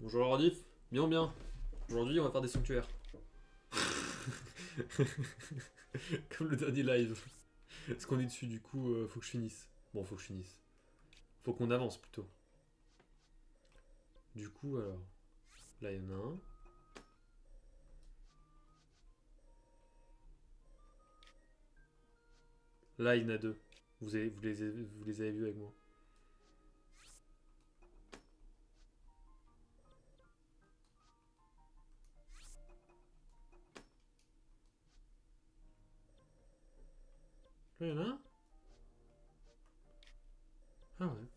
Bonjour Rodif, bien bien. Aujourd'hui on va faire des sanctuaires. Comme le dernier live. Est-ce qu'on est dessus du coup faut que je finisse. Bon faut que je finisse. Faut qu'on avance plutôt. Du coup alors. Là il y en a un. Là il y en a deux. Vous les avez vus avec moi. Là il y en a un. Ah ouais.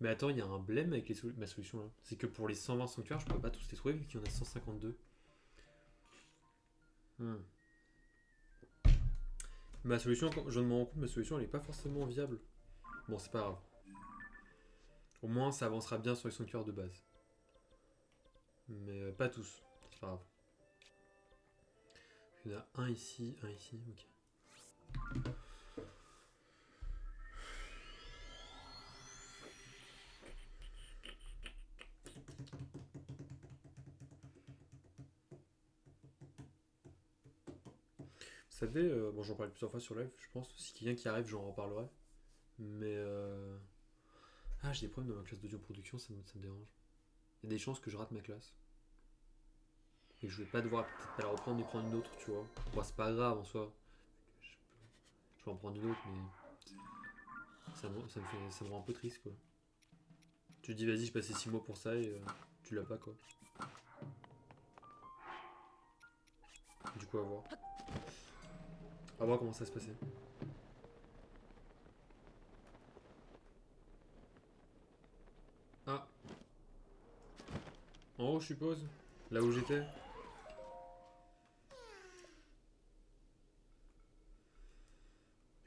Mais attends, il y a un blême avec ma solution là. C'est que pour les 120 sanctuaires, je peux pas tous les trouver vu qu'il y en a 152. Hmm. Ma solution, quand je me rends compte, ma solution elle est pas forcément viable. Bon, c'est pas grave. Au moins, ça avancera bien sur les sanctuaires de base. Mais pas tous. C'est pas grave. Il y en a un ici, ok. Vous savez, bon j'en parlais plusieurs fois sur live, je pense. Si quelqu'un qui arrive, j'en reparlerai. Mais ah, j'ai des problèmes dans ma classe d'audio production, ça me dérange. Il y a des chances que je rate ma classe. Et que je vais pas devoir peut-être pas la reprendre mais prendre une autre, tu vois. Bon, c'est pas grave en soi. Je vais en prendre une autre, mais ça me rend un peu triste quoi. Tu te dis vas-y, je passais 6 mois pour ça et tu l'as pas quoi. Du coup, à voir. À voir comment ça va se passer. Ah, en haut, je suppose. Là où j'étais.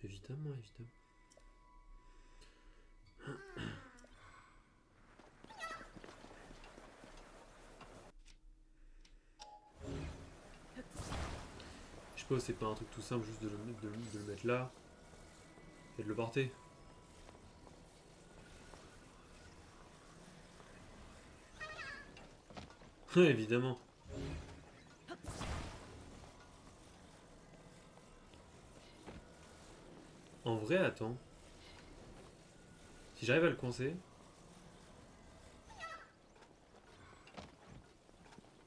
Évidemment, évidemment. Je suppose c'est pas un truc tout simple juste de le mettre là et de le porter. Évidemment. En vrai, attends. Si j'arrive à le coincer.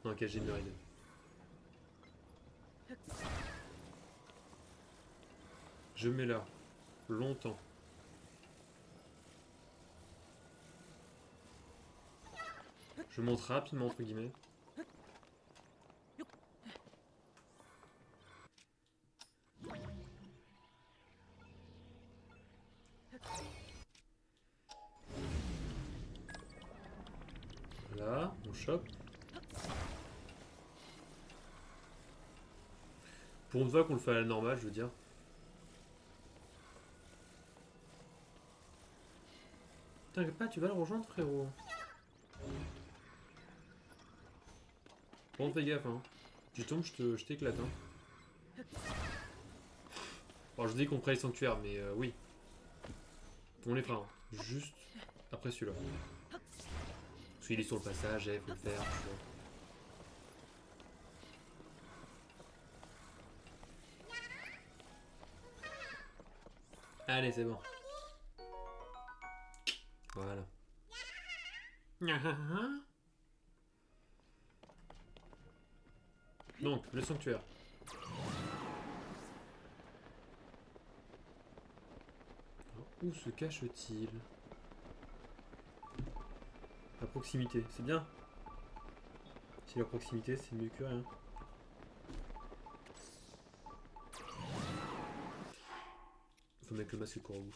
Non, ok, j'ai une meilleure idée. Je mets là. Longtemps. Je monte rapidement, entre guillemets. Voilà, on chope. Pour une fois qu'on le fait à la normale, je veux dire. T'inquiète pas, tu vas le rejoindre, frérot. Bon, fais gaffe, hein. Tu tombes, je t'éclate, hein. Alors, je dis qu'on ferait les sanctuaires, mais oui. On les fera, hein. Juste après celui-là. Parce qu'il est sur le passage, faut le faire, tu vois. Allez, c'est bon. Voilà. Donc, le sanctuaire. Alors, où se cache-t-il? À proximité, c'est bien. Si la proximité, c'est mieux que rien. Faut mettre le masque au bout.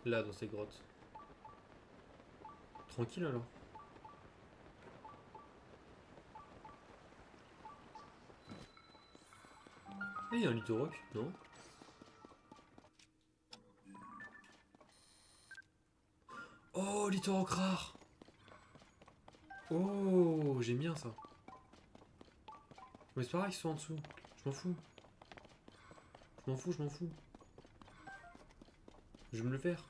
Là, dans ces grottes. Tranquille alors. Ah, il y a un lithoroc, non? Oh, lithoroc rare! Oh, j'aime bien ça. Mais c'est pareil qu'ils sont en dessous. Je m'en fous. Je m'en fous, je m'en fous. Je vais me le faire.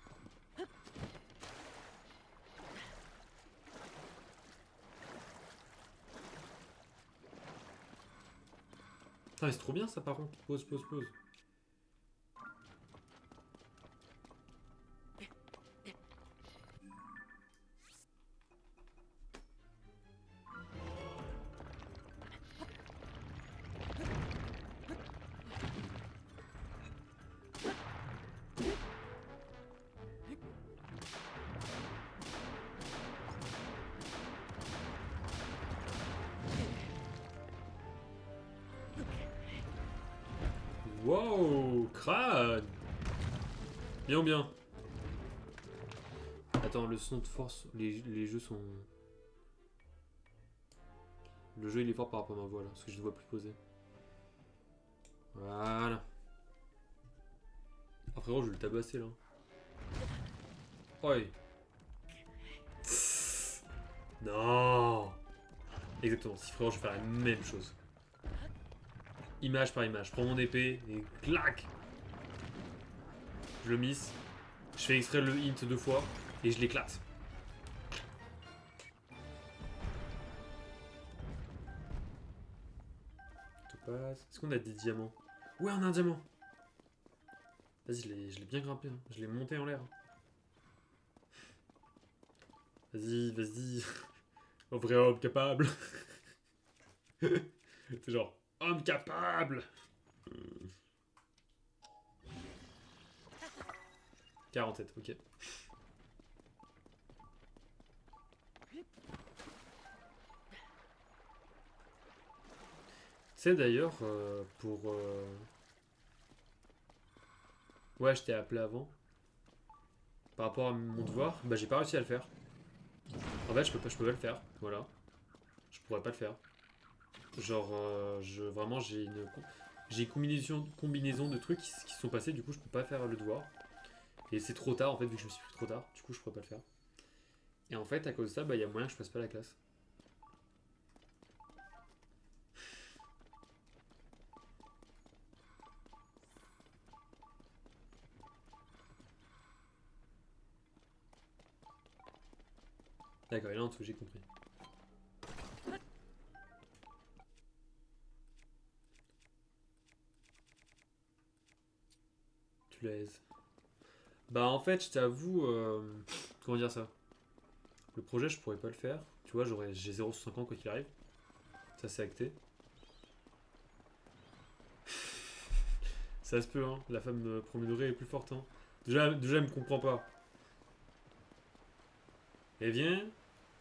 Putain, mais c'est trop bien ça par contre. Pause, pause, pause. Wow, crâne. Bien ou bien. Attends, le son de force, les jeux sont... Le jeu il est fort par rapport à ma voix là, parce que je ne vois plus poser. Voilà. Ah frérot, je vais le tabasser là. Oi. Non. Exactement, si frérot, je vais faire la même chose. Image par image, je prends mon épée et clac. Je le miss. Je fais extraire le hint 2 fois et je l'éclate. Est-ce qu'on a des diamants? Ouais, on a un diamant. Vas-y, je l'ai bien grimpé. Hein. Je l'ai monté en l'air. Vas-y, vas-y. Un vrai homme capable. C'est genre, homme capable. 47, ok. Tu sais d'ailleurs, pour... Ouais, je t'ai appelé avant. Par rapport à mon devoir, bah j'ai pas réussi à le faire. En fait, je peux pas le faire, voilà. Je pourrais pas le faire. Genre, vraiment, j'ai une combinaison de trucs qui se sont passés, du coup, je peux pas faire le devoir. Et c'est trop tard, en fait, vu que je me suis pris trop tard, du coup, je pourrais pas le faire. Et en fait, à cause de ça, bah, y a moyen que je passe pas la classe. D'accord, et là en dessous, j'ai compris. Tu l'aises. Bah, en fait, je t'avoue. Comment dire ça? Le projet, je pourrais pas le faire. Tu vois, j'ai 0 sur 5 ans quoi qu'il arrive. Ça, c'est acté. Ça se peut, hein. La femme premier degré est plus forte, hein. Déjà, elle me comprend pas. Elle vient,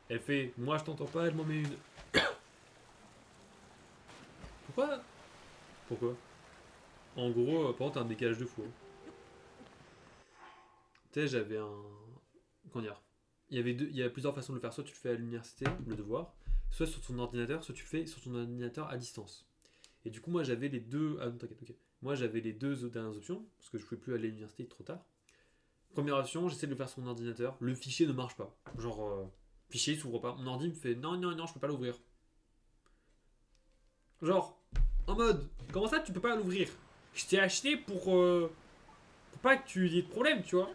elle fait moi je t'entends pas, elle m'en met une. Pourquoi? Pourquoi? En gros, par contre, t'as un décalage de fou. Hein. Tu sais, j'avais un. Comment dire? Il y a plusieurs façons de le faire. Soit tu le fais à l'université, le devoir, soit sur ton ordinateur, soit tu le fais sur ton ordinateur à distance. Et du coup, moi j'avais les deux. Ah non, t'inquiète, ok. Moi j'avais les deux dernières options, parce que je pouvais plus aller à l'université trop tard. Première option, j'essaie de le faire sur mon ordinateur. Le fichier ne marche pas. Genre, fichier s'ouvre pas. Mon ordi me fait non, non, non, je peux pas l'ouvrir. Genre, en mode, comment ça tu peux pas l'ouvrir? Je t'ai acheté pour pas que tu aies de problème, tu vois.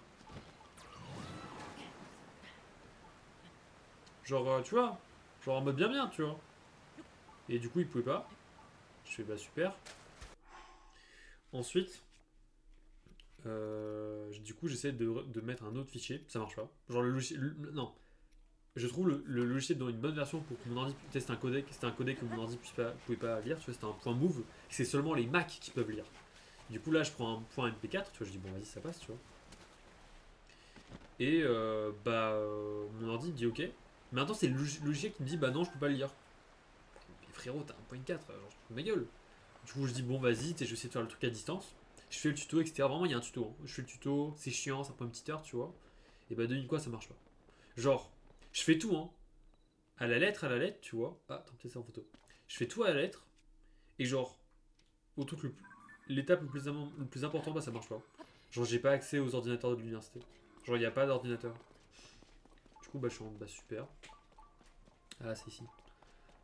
Genre, tu vois. Genre en mode bien bien, tu vois. Et du coup, il pouvait pas. Je fais bah super. Ensuite, du coup, j'essaie de mettre un autre fichier. Ça marche pas. Genre le logiciel. Non. Je trouve le logiciel dans une bonne version pour que mon ordi. C'était un codec que mon ordi pouvait pas lire. Tu vois, c'était un point move. C'est seulement les Mac qui peuvent lire. Du coup, là, je prends un point MP4. Tu vois, je dis bon, vas-y, ça passe, tu vois. Et mon ordi me dit ok. Mais maintenant, c'est le logiciel qui me dit bah non, je peux pas le lire. Mais frérot, t'as un point 4, genre, je ma gueule. Du coup, je dis bon, vas-y, je vais essayer de faire le truc à distance. Je fais le tuto, etc. Vraiment, il y a un tuto. Hein. Je fais le tuto, c'est chiant, ça prend une petite heure, tu vois. Et bah, devine quoi, ça marche pas. Genre, je fais tout, hein. À la lettre, tu vois. Ah, attends, peut-être ça en photo. Je fais tout à la lettre. Et genre, au truc l'étape le plus important, bah, ça marche pas. Genre, j'ai pas accès aux ordinateurs de l'université. Genre, il n'y a pas d'ordinateur. Du coup, bah, je suis en bas super. Ah, c'est ici.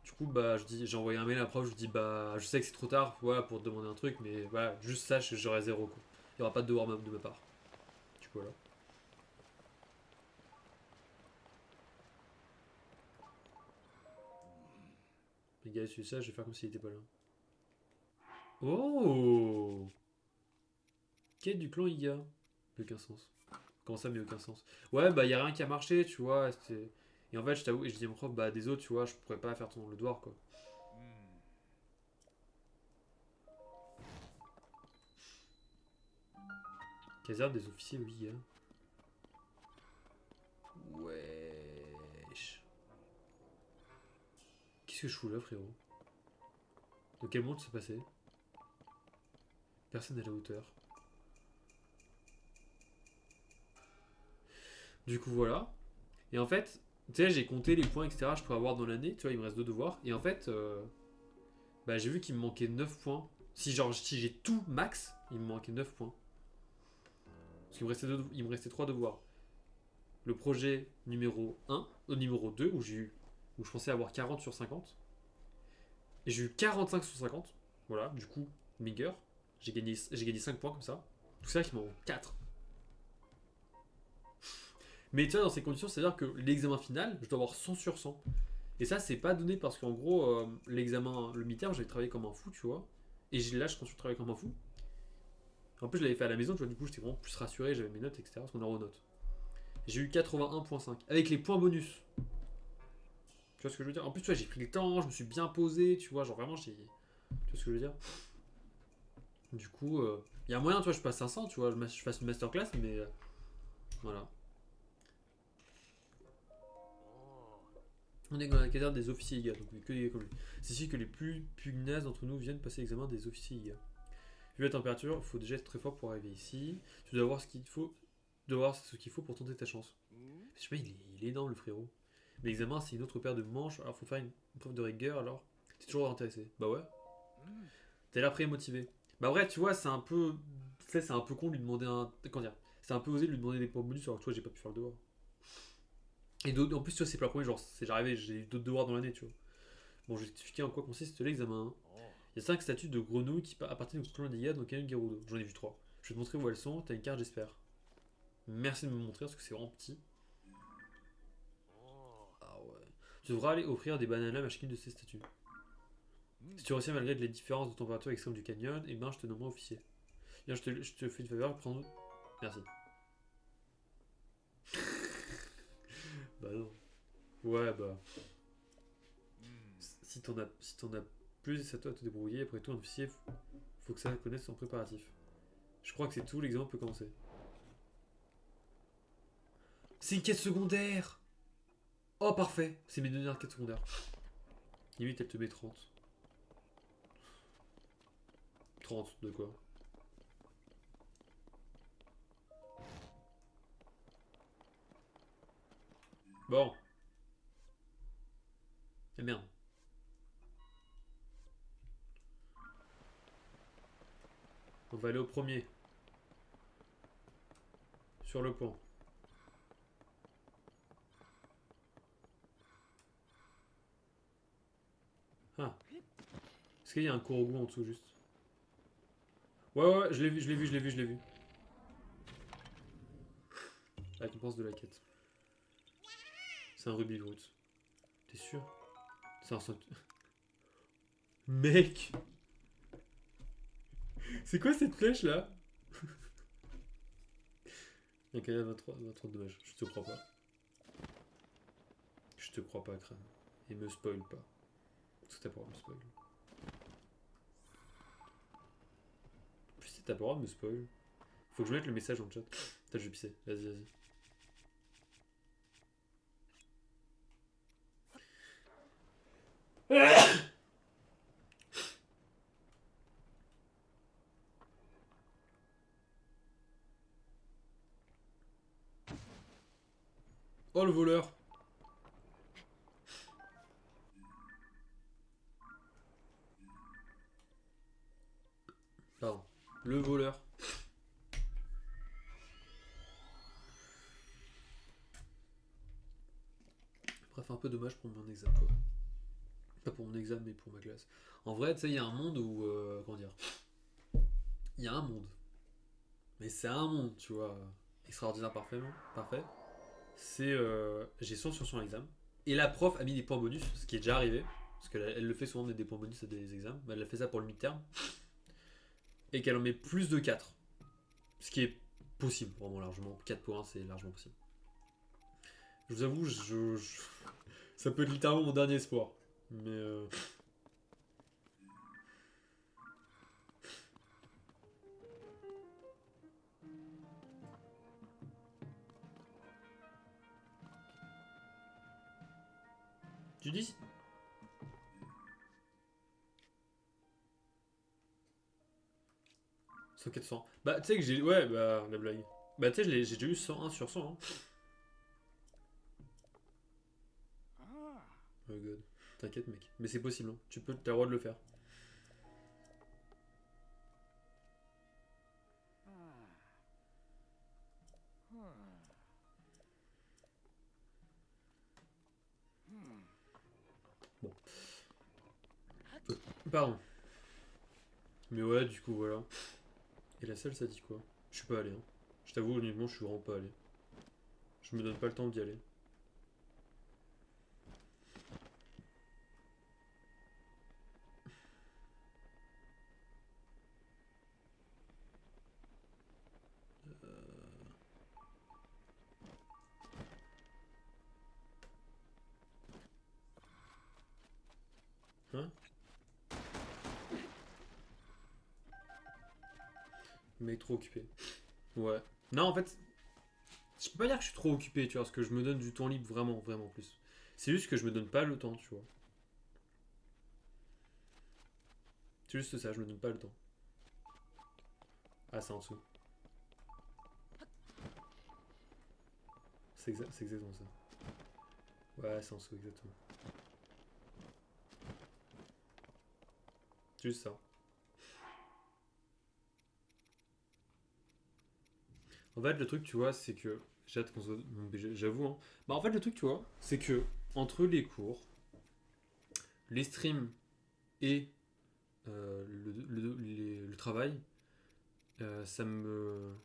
Du coup, bah, j'ai envoyé un mail à la prof, je lui dis, bah, je sais que c'est trop tard, voilà, pour te demander un truc, mais voilà, juste sache que j'aurai zéro, quoi. Il n'y aura pas de devoir de ma part. Du coup, voilà. Les gars, si ça, je vais faire comme s'il était pas là. Oh! Quête du clan Iga. Aucun sens. Comment ça, mais aucun sens? Ouais, bah, y a rien qui a marché, tu vois. Et en fait, je t'avoue, et je dis à mon prof, bah, désolé, tu vois, je pourrais pas faire le devoir, quoi. Caserne des officiers, oui, gars. Wesh. Qu'est-ce que je fous là, frérot? De quel monde s'est passé? Personne à la hauteur. Du coup, voilà. Et en fait, tu sais, j'ai compté les points, etc. Je pourrais avoir dans l'année. Tu vois, il me reste deux devoirs. Et en fait, bah, j'ai vu qu'il me manquait 9 points. Si, genre, si j'ai tout max, il me manquait 9 points. Parce qu'il me restait, il me restait 3 devoirs. Le projet numéro un, au numéro 2, où je pensais avoir 40 sur 50. Et j'ai eu 45 sur 50. Voilà, du coup, meilleur. J'ai gagné 5 points comme ça. Tout ça qui m'en manque 4. Mais tu vois, dans ces conditions, c'est-à-dire que l'examen final, je dois avoir 100 sur 100. Et ça, c'est pas donné parce qu'en gros, l'examen, le mi-terme, j'avais travaillé comme un fou, tu vois. Et là, je continue de travailler comme un fou. En plus, je l'avais fait à la maison, tu vois, du coup, j'étais vraiment plus rassuré, j'avais mes notes, etc. Parce qu'on est en notes. J'ai eu 81,5 avec les points bonus. Tu vois ce que je veux dire? En plus, tu vois, j'ai pris le temps, je me suis bien posé, tu vois, genre vraiment, j'ai. Tu vois ce que je veux dire? Du coup, il y a moyen, tu vois, je passe 500, tu vois, je fasse une masterclass, mais voilà. On est dans la caserne des officiers IGA, donc que des gars comme lui. C'est sûr que les plus pugnasses d'entre nous viennent passer l'examen des officiers IGA. Vu la température, il faut déjà être très fort pour arriver ici. Tu dois voir ce qu'il faut, pour tenter ta chance. Je sais pas, il est énorme le frérot. Mais l'examen, c'est une autre paire de manches, alors faut faire une preuve de rigueur, alors t'es toujours intéressé. Bah ouais. T'es là prêt et motivé. Bah ouais, tu vois, c'est un peu. Tu sais, c'est un peu con de lui demander un. Comment dire? C'est un peu osé de lui demander des points bonus alors que toi, j'ai pas pu faire le devoir. Et en plus, tu vois, c'est pas le premier, genre, j'arrivais, j'ai eu d'autres devoirs dans l'année, tu vois. Bon, je vais t'expliquer en quoi consiste l'examen. Il y a 5 statues de grenouilles qui appartiennent au clan d'Iyad dans Canyon Gerudo. J'en ai vu 3. Je vais te montrer où elles sont, t'as une carte, j'espère. Merci de me montrer parce que c'est vraiment petit. Ah ouais. Tu devras aller offrir des bananes à chacune de ces statues. Si tu réussis malgré les différences de température extrême du canyon, et ben je te nommerai officier. Bien, je te fais une faveur, prends. Merci. Bah non. Ouais, bah. Si t'en as plus, c'est à toi de te débrouiller. Après tout, un officier, faut que ça connaisse son préparatif. Je crois que c'est tout, l'examen peut commencer. C'est une quête secondaire! Oh, parfait! C'est mes dernières quêtes secondaires. Limite, elle te met 30. 30 de quoi? Bon. Eh merde. On va aller au premier. Sur le pont. Ah. Est-ce qu'il y a un Korogu en dessous juste? Ouais, ouais, je l'ai vu, je l'ai vu, je l'ai vu, je l'ai vu. La récompense de la quête. C'est un rubis brut. T'es sûr? C'est un Mec! C'est quoi cette flèche là? Il y a quand même 23 de dommages. Je te crois pas. Je te crois pas, crâne. Et me spoil pas. Parce que t'as pas le droit de me spoil. Putain, t'as pas le droit de me spoil. Faut que je mette le message dans le chat. Putain, je vais pisser. Vas-y, vas-y. Oh le voleur! Pardon. Le voleur. Bref, un peu dommage pour mon examen. Pas pour mon examen, mais pour ma classe. En vrai, tu sais, il y a un monde où. Comment dire? Il y a un monde. Mais c'est un monde, tu vois. Extraordinaire, parfaitement. Parfait. C'est. J'ai 100 sur son examen. Et la prof a mis des points bonus, ce qui est déjà arrivé. Parce qu'elle elle le fait souvent mettre des points bonus à des examens. Mais elle a fait ça pour le midterm. Et qu'elle en met plus de 4. Ce qui est possible, vraiment largement. 4 points, c'est largement possible. Je vous avoue, ça peut être littéralement mon dernier espoir. Mais. Tu dis 100, 400. Bah, tu sais que j'ai. Ouais, bah, la blague. Bah, tu sais, j'ai déjà eu 101 sur 100. Hein. Oh god. T'inquiète, mec. Mais c'est possible, hein. Tu peux, t'as le droit de le faire. Bon. Pardon. Mais ouais, du coup, voilà. Et la salle, ça dit quoi? Je suis pas allé, hein. Je t'avoue, honnêtement, je suis vraiment pas allé. Je me donne pas le temps d'y aller. Hein? Mec, trop occupé. Ouais. Non, en fait, je peux pas dire que je suis trop occupé, tu vois, parce que je me donne du temps libre vraiment, vraiment plus. C'est juste que je me donne pas le temps, tu vois. C'est juste ça, je me donne pas le temps. Ah, c'est en dessous. C'est exactement ça. Ouais, c'est en dessous, exactement. C'est juste ça. En fait, le truc, tu vois, c'est que. J'ai hâte qu'on se. J'avoue, hein. Bah, en fait, le truc, tu vois, c'est que entre les cours, les streams et le travail, ça me.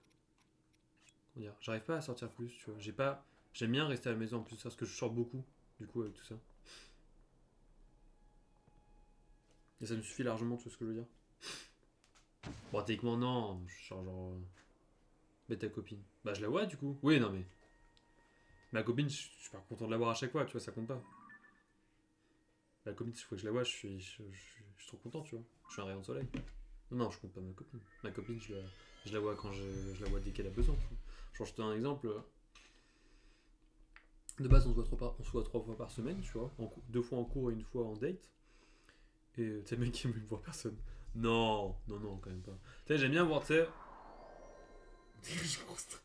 Comment dire? J'arrive pas à sortir plus, tu vois. J'ai pas. J'aime bien rester à la maison en plus, parce que je sors beaucoup, du coup, avec tout ça. Et ça me suffit largement, tu vois ce que je veux dire? Bon, techniquement, non, je sors genre. Mais ta copine. Bah, je la vois, du coup. Oui, non, mais. Ma copine, je suis pas content de la voir à chaque fois, tu vois, ça compte pas. La copine, chaque fois que je la vois, je suis trop content, tu vois. Je suis un rayon de soleil. Non, non, je compte pas ma copine. Ma copine, je la vois quand je la vois dès qu'elle a besoin. Tu vois. Genre, je te donne un exemple. De base, on se voit 3 fois par semaine, tu vois. 2 fois en cours et une fois en date. Et tu sais, le mec qui aime voir personne. Non, non, non, quand même pas. Tu sais, j'aime bien voir, tu sais. Je constate.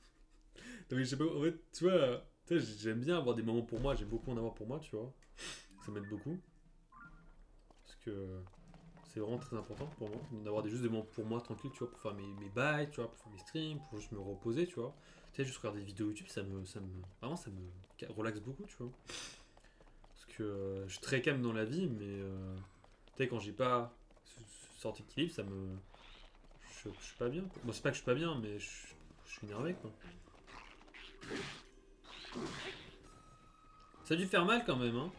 Non, mais je sais pas, en fait, tu vois, tu sais, j'aime bien avoir des moments pour moi, j'aime beaucoup en avoir pour moi, tu vois. Ça m'aide beaucoup. Parce que c'est vraiment très important pour moi d'avoir juste des moments pour moi tranquille, tu vois, pour faire mes bails, tu vois, pour faire mes streams, pour juste me reposer, tu vois. Tu sais, juste regarder des vidéos YouTube, vraiment, ça me relaxe beaucoup, tu vois. Parce que je suis très calme dans la vie, mais tu sais, quand j'ai pas ce sorte d'équilibre, je suis pas bien. Quoi. Bon, c'est pas que je suis pas bien, mais je suis énervé, quoi. Ça a dû faire mal quand même, hein.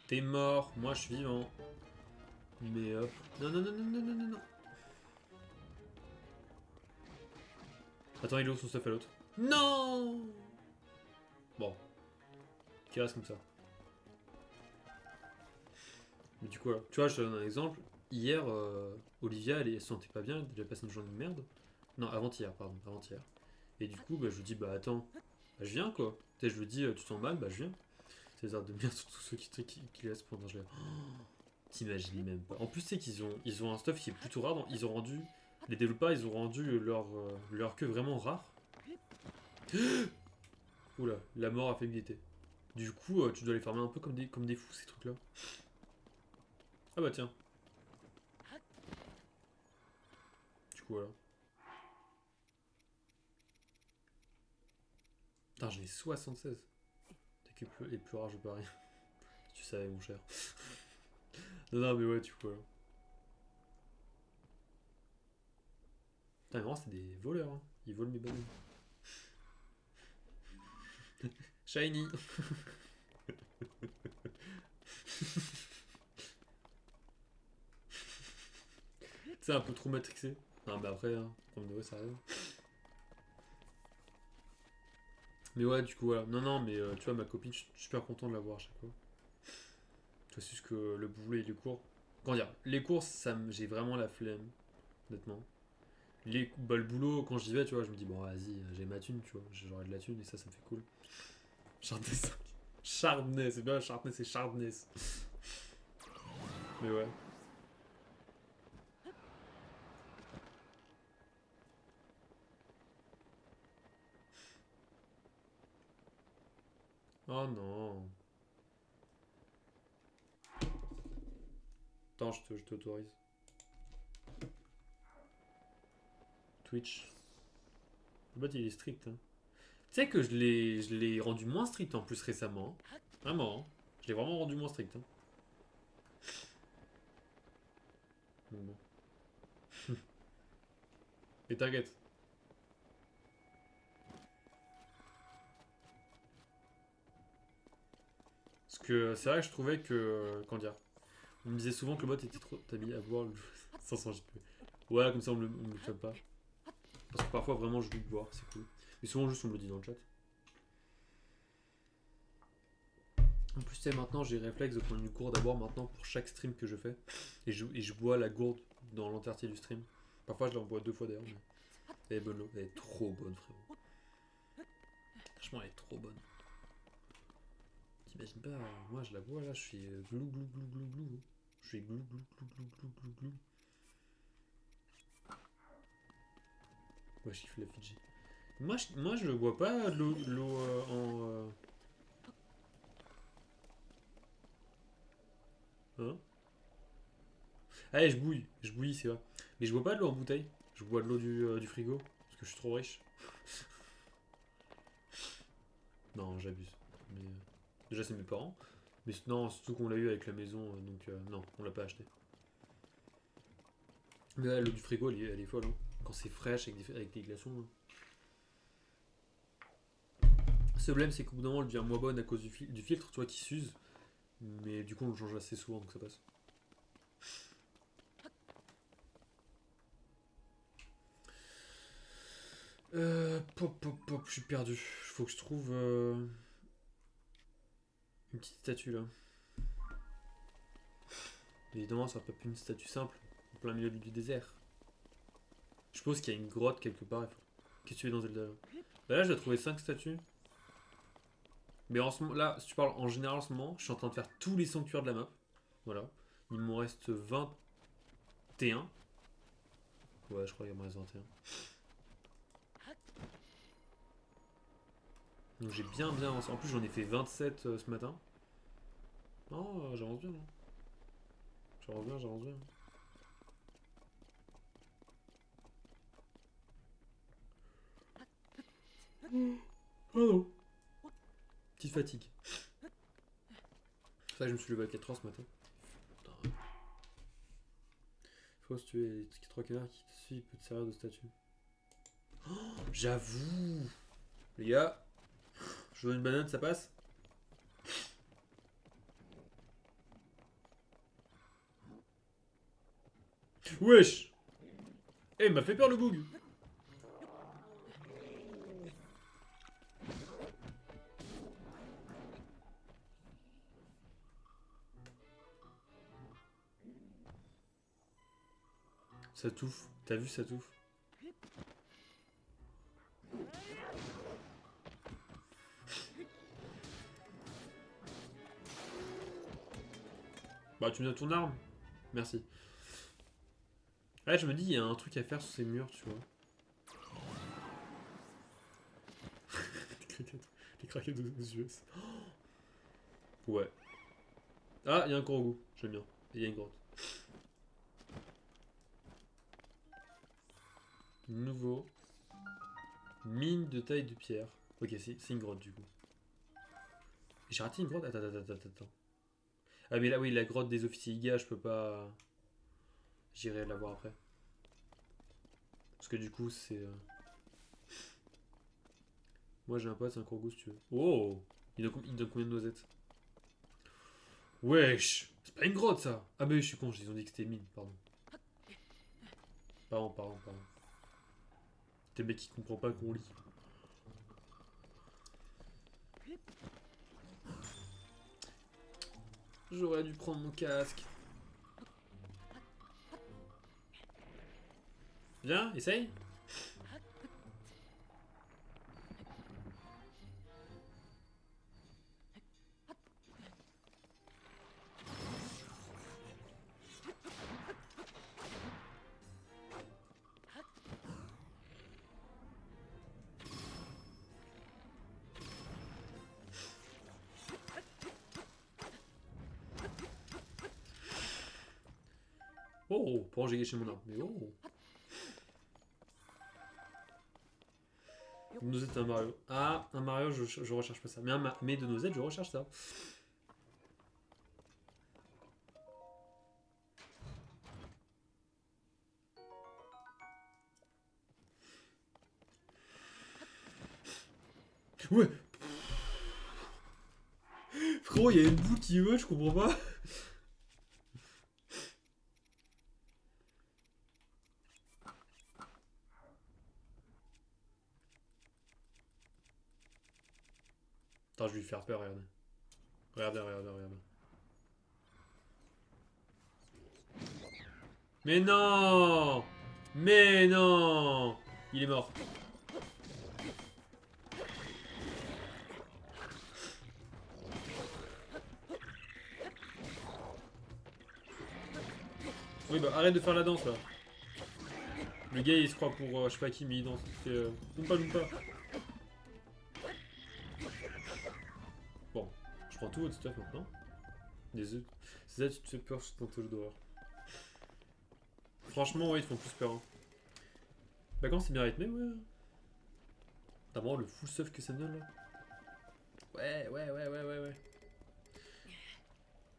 T'es mort, moi je suis vivant. Mais non, non, non, non, non, non, non, non. Attends, il est où son stuff à l'autre? Non. Bon, qui reste comme ça. Mais du coup, là, tu vois, je te donne un exemple. Hier, Olivia, elle se sentait pas bien, elle a déjà passé une journée de merde. Non, avant-hier, pardon, avant-hier. Et du coup, bah, je lui dis, bah attends, bah, je viens quoi. Tu sais, je lui dis, tu te sens mal, bah je viens. C'est ça de bien sur tous ceux qui laissent pendant je l'ai. T'imagines même pas. En plus, c'est ils ont un stuff qui est plutôt rare. Ils ont rendu. Les développeurs, ils ont rendu leur queue vraiment rare. Oula, la mort a fait militer. Du coup, tu dois les farmer un peu comme des fous, ces trucs-là. Ah bah tiens. coup, voilà. Putain, j'en ai 76. T'es que les plus rares, je peux rien. Tu savais, mon cher. Non, non, mais ouais, du coup, voilà. Putain, mais vraiment, c'est des voleurs, hein. Ils volent mes bananes. Shiny. C'est un peu trop matrixé. Non, mais après, hein, comme de vrai, ça arrive. Mais ouais, du coup, voilà. Non, non, mais tu vois, ma copine, je suis super content de la voir à chaque fois. Tu vois, c'est juste que le boulot et les cours. Comment dire, les cours, j'ai vraiment la flemme, honnêtement. Le boulot, quand j'y vais, tu vois, je me dis, bon, vas-y, j'ai ma thune, tu vois, j'aurai de la thune et ça me fait cool. Chardonnay 5. Chardonnay, c'est bien, Chardonnay, c'est Chardonnay. Mais ouais. Oh non. Attends, je t'autorise. Twitch. Le bot, il est strict, hein. Tu sais que je l'ai rendu moins strict en plus récemment. Hein. Vraiment, hein. Je l'ai vraiment rendu moins strict. Hein. Donc bon. Et t'inquiète. Parce que c'est vrai que je trouvais que. Comment dire. On me disait souvent que le bot était trop habillé à voir le 500 JP. Ouais, comme ça on me le chope pas. Parce que parfois vraiment je loupe voir, c'est cool. Mais souvent juste on me le dit dans le chat. En plus, tu sais, maintenant j'ai réflexe de prendre une gourde d'abord maintenant pour chaque stream que je fais. Et je bois la gourde dans l'entièreté du stream. Parfois je l'en bois 2 fois d'ailleurs. Mais... Elle est bonne l'eau, elle est trop bonne, frérot. Franchement, elle est trop bonne. T'imagines pas, moi je la bois là, je suis glou glou glou glou glou. Je suis glou glou glou glou glou glou glou. Ouais, je kiffe la Fidji. Moi je bois pas de l'eau en. Hein. Allez, je bouillis, c'est vrai. Mais je bois pas de l'eau en bouteille. Je bois de l'eau du frigo. Parce que je suis trop riche. Non, j'abuse. Mais déjà, c'est mes parents. Mais non, surtout qu'on l'a eu avec la maison. Donc, non, on l'a pas acheté. Mais là, l'eau du frigo, elle est folle. Hein. Quand c'est fraîche avec des glaçons. Hein. Ce problème, c'est qu'au bout d'un moment, elle devient moins bonne à cause du filtre, tu vois, qui s'use. Mais du coup, on le change assez souvent, donc ça passe. Pop, je suis perdu. Faut que je trouve une petite statue là. Évidemment, ça sera pas plus une statue simple, en plein milieu du désert. Je suppose qu'il y a une grotte quelque part. Qu'est-ce que tu es dans Zelda là? Bah là, j'ai trouvé 5 statues. Mais en ce moment, là, si tu parles en général en ce moment, je suis en train de faire tous les sanctuaires de la map. Voilà. Il m'en reste 21. Ouais, je crois qu'il m'en reste 21. Donc j'ai bien. En plus, j'en ai fait 27 ce matin. Non, j'avance bien. Hein. J'avance bien. Oh non. Petite fatigue. C'est ça que je me suis levé à 4h ce matin. Putain. Faut se tuer les 3 canards qui te suivent, peut te servir de statue. Oh, j'avoue. Les gars, je veux une banane, ça passe? Wesh. Eh, m'a fait peur le boug. Ça touffe. T'as vu, ça touffe. Bah, tu me donnes ton arme. Merci. Ouais, je me dis, il y a un truc à faire sur ces murs, tu vois. Les craquettes aux US. Ouais. Ah, il y a un goût. J'aime bien. Il y a une grotte. Nouveau. Mine de taille de pierre. Ok, c'est une grotte du coup. J'ai raté une grotte. Attends. Ah mais là oui, la grotte des officiers Iga, je peux pas. J'irai la voir après. Parce que du coup, c'est. Moi j'ai un pote, c'est un courgou si tu veux. Oh, il donne combien de noisettes? Wesh, c'est pas une grotte ça. Ah mais je suis con, ils ont dit que c'était une mine, pardon. Pardon. T'es le mec qui comprend pas qu'on lit. J'aurais dû prendre mon casque. Viens, essaye. Oh, pourquoi j'ai gâché mon arme? Mais oh. Une noisette, un Mario. Ah, un Mario, je recherche pas ça. Mais de noisette, je recherche ça. Ouais. Frérot, il y a une boule qui veut, je comprends pas. Attends, je vais lui faire peur, regardez. Regardez. Mais non. Mais non. Il est mort. Oui, bah arrête de faire la danse là. Le gars il se croit pour je sais pas qui, mais il danse. Il fait Loompa. Bon, je prends tout votre stuff maintenant. Des œufs. C'est ça, tu te fais peur sur ton touche d'horreur. Franchement, ouais, ils te font plus peur. Hein. Bah, quand c'est bien rythmé, ouais. T'as vraiment le full stuff que ça me donne là. Ouais.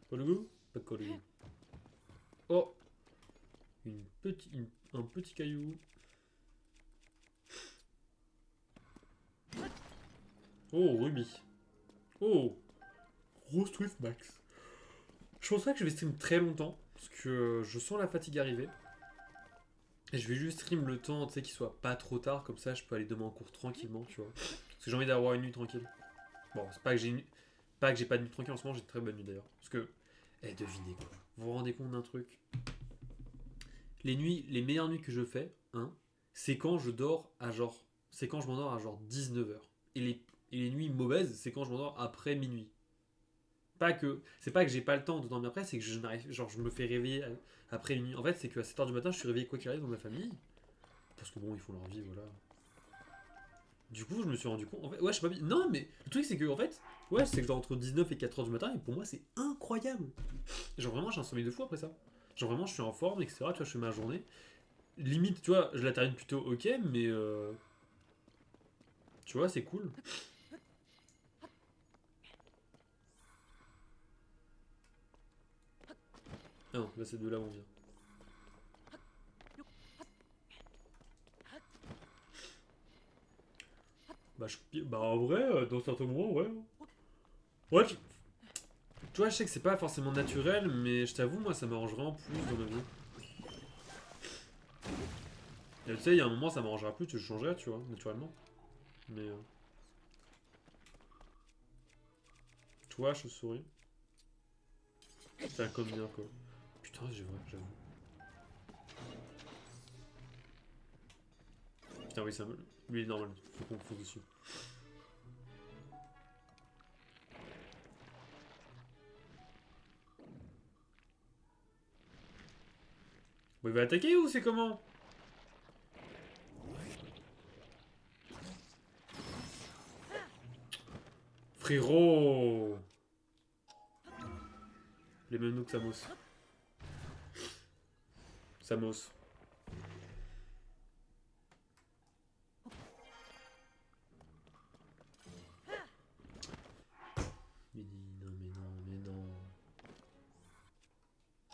Pas le goût? Pas de quoi le goût. Oh! Un petit caillou. Oh, rubis. Oh! Rose Twist Max. Je pense pas que je vais stream très longtemps. Parce que je sens la fatigue arriver. Et je vais juste stream le temps, tu sais, qu'il soit pas trop tard. Comme ça, je peux aller demain en cours tranquillement, tu vois. Parce que j'ai envie d'avoir une nuit tranquille. Bon, c'est pas que j'ai pas de nuit tranquille en ce moment, j'ai de très bonne nuit d'ailleurs. Parce que, devinez quoi. Vous vous rendez compte d'un truc? Les meilleures nuits que je fais, hein, c'est quand je dors à genre. C'est quand je m'endors à genre 19h. Et les nuits mauvaises, c'est quand je m'endors après minuit. C'est pas que j'ai pas le temps de dormir après, c'est que je n'arrive. Genre, je me fais réveiller après minuit. En fait, c'est qu'à 7h du matin, je suis réveillé quoi qu'il arrive dans ma famille. Parce que bon, ils font leur vie, voilà. Du coup, je me suis rendu compte. En fait, ouais, je sais pas. Non, mais le truc, c'est que, en fait, ouais, c'est que je dors entre 19 et 4h du matin, et pour moi, c'est incroyable. Genre, vraiment, j'ai un sommeil de fou après ça. Genre, vraiment, je suis en forme, etc. Tu vois, je fais ma journée. Limite, tu vois, je la termine plutôt ok, mais. Tu vois, c'est cool. Ah non, là, c'est de là où on vient. Bah en vrai, dans certains moments, ouais. Ouais, tu vois, je sais que c'est pas forcément naturel, mais je t'avoue, moi, ça m'arrange vraiment plus dans ma vie. Et tu sais, il y a un moment, ça m'arrangera plus, je changerais, tu vois, naturellement. Mais, tu vois, je souris. C'est un comme bien, quoi. Putain, j'ai vrai, j'avoue. Putain, oui, ça me... Lui, il est normal, faut qu'on fonce dessus. Bon, il va attaquer ou c'est comment? Frérot! Les mêmes noms que Samos. Samos.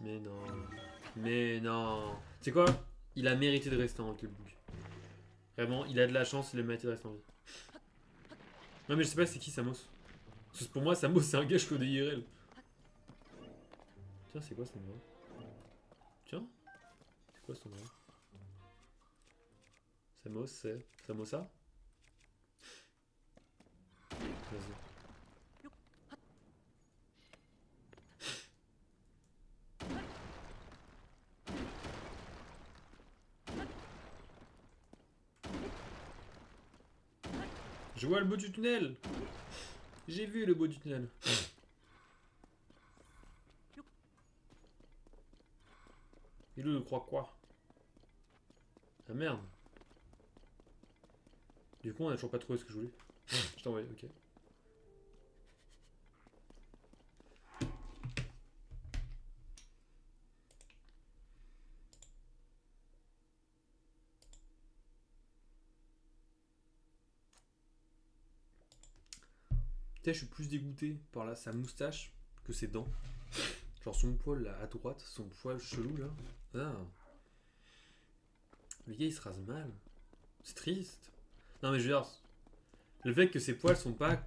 Mais non. Mais non. Tu sais quoi? Il a mérité de rester en Killbook. Vraiment, il a de la chance, il a mérité de rester en vie. Non mais je sais pas c'est qui Samos. Parce que pour moi Samos c'est un gars je connais IRL. Tiens c'est quoi son nom? Tiens, c'est quoi son nom? Samos c'est... Samosa? Vas-y. Je vois le bout du tunnel. J'ai vu le bout du tunnel. Et lui, il croit quoi? Ah merde. Du coup, on a toujours pas trouvé ce que je voulais. Je t'envoie, ok. Peut-être je suis plus dégoûté par là, sa moustache que ses dents. Genre son poil là à droite, son poil chelou là. Ah. Le gars il se rase mal. C'est triste. Non mais je veux dire, le fait que ses poils sont pas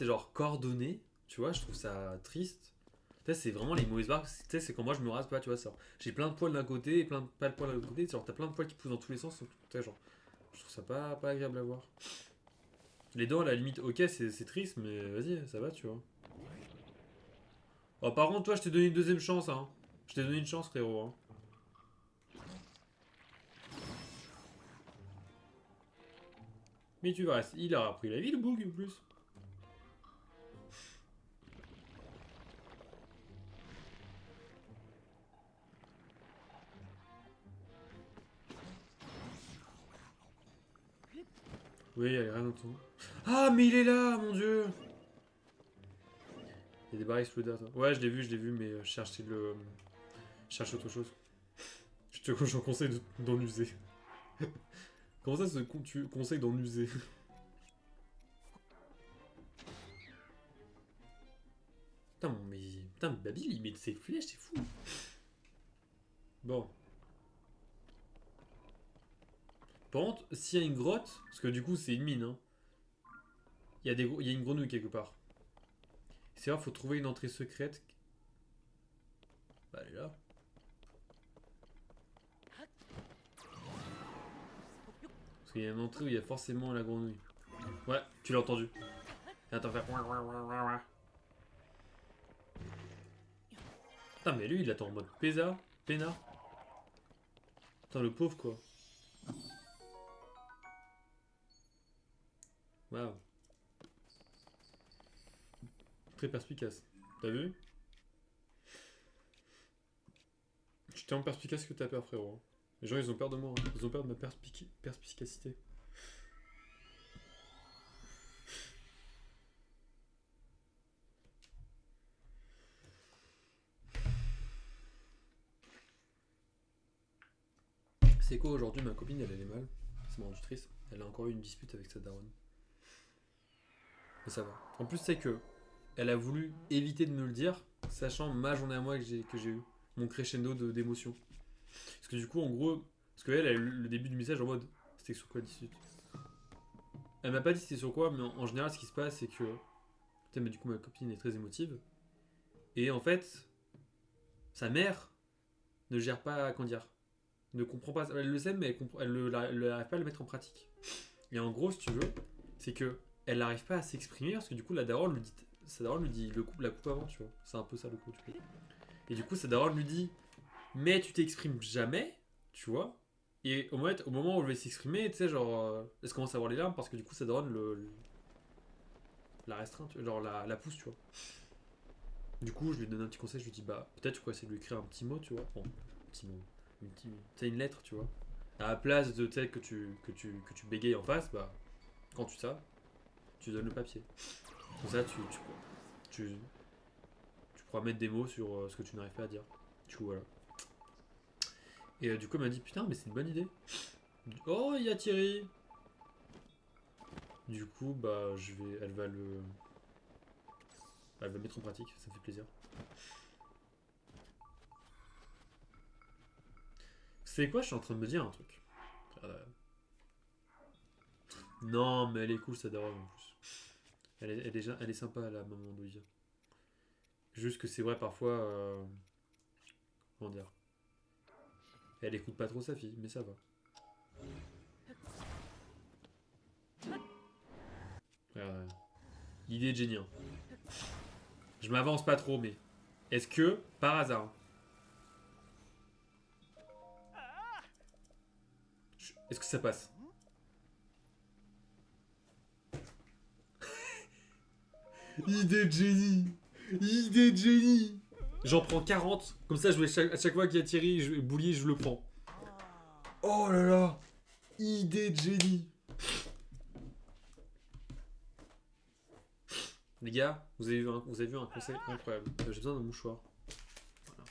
genre coordonnés, tu vois, je trouve ça triste. Tu sais, c'est vraiment les mauvaises barres. Tu sais, c'est quand moi je me rase pas, tu vois, ça. J'ai plein de poils d'un côté et plein de pas de poils de l'autre côté. Genre t'as plein de poils qui poussent dans tous les sens. Tu sais, genre, je trouve ça pas agréable à voir. Les dents à la limite, ok, c'est triste, mais vas-y, ça va, tu vois. Oh, par contre, toi, je t'ai donné une deuxième chance, hein. Je t'ai donné une chance, frérot. Hein. Mais tu vas rester. Il a repris la vie, le bug, en plus. Oui, il y a rien entendu. Ah, mais il est là, mon dieu! Il y a des barres explodées, attends. Ouais, je l'ai vu, mais je cherche le. Je cherche autre chose. Je te conseille d'en user. Comment ça, tu conseilles d'en user? Putain, mais Babil, il met de ses flèches, c'est fou. Bon. Par contre, s'il y a une grotte, parce que du coup, c'est une mine, hein. Il y a une grenouille quelque part. C'est vrai, faut trouver une entrée secrète. Bah, elle est là. Parce qu'il y a une entrée où il y a forcément la grenouille. Ouais, tu l'as entendu. Et attends, faire. Putain, mais lui, il attend en mode peinard. Putain, le pauvre, quoi. Waouh. Très perspicace. T'as vu? Je t'ai en perspicace que t'as peur, frérot. Les gens, ils ont peur de moi. Hein. Ils ont peur de ma perspicacité. C'est quoi aujourd'hui? Ma copine, elle est mal. Ça m'a rendu triste. Elle a encore eu une dispute avec sa daronne. Mais ça va. En plus, c'est que elle a voulu éviter de me le dire, sachant ma journée à moi que j'ai eu. Mon crescendo d'émotions. Parce que du coup, en gros, parce qu'elle a eu le début du message en mode c'était sur quoi dispute. Elle m'a pas dit c'était sur quoi, mais en général, ce qui se passe, c'est que. Putain, mais du coup, ma copine est très émotive. Et en fait, sa mère ne gère pas, comment dire, ne comprend pas. Elle le sait, mais elle n'arrive pas à le mettre en pratique. Et en gros, si tu veux, c'est que elle n'arrive pas à s'exprimer parce que du coup, la daronne lui dit, sa daronne lui dit la coupe avant, tu vois. C'est un peu ça le coup, du coup. Et du coup, sa daronne lui dit, mais tu t'exprimes jamais, tu vois. Et au moment où elle veut s'exprimer, tu sais, genre, elle se commence à avoir les larmes parce que du coup, sa daronne la restreint, tu vois, genre la pousse, tu vois. Du coup, je lui donne un petit conseil, je lui dis, bah, peut-être tu pourrais essayer de lui écrire un petit mot, tu vois. Bon, un petit mot. Tu une lettre, tu vois. À la place de tel que tu bégayes en face, bah, quand tu donnes le papier. Comme ça, tu, tu pourras mettre des mots sur ce que tu n'arrives pas à dire. Du coup, voilà. Et du coup, elle m'a dit, putain, mais c'est une bonne idée. Oh, il y a Thierry. Du coup, bah, elle va le mettre en pratique, ça me fait plaisir. C'est quoi? Je suis en train de me dire un truc. Euh, Non, mais elle est cool, sa daronne en plus. Elle est sympa, la maman d'Olivia. Juste que c'est vrai, parfois. Comment dire? Elle écoute pas trop sa fille, mais ça va. L'idée de génie, hein. Je m'avance pas trop, mais. Est-ce que, par hasard. Est-ce que ça passe? Idée de génie! Idée de génie! J'en prends 40, comme ça à chaque fois qu'il y a Thierry Boulier, je le prends. Oh là là! Idée de génie! Les gars, vous avez vu un conseil incroyable. J'ai besoin d'un mouchoir. Voilà.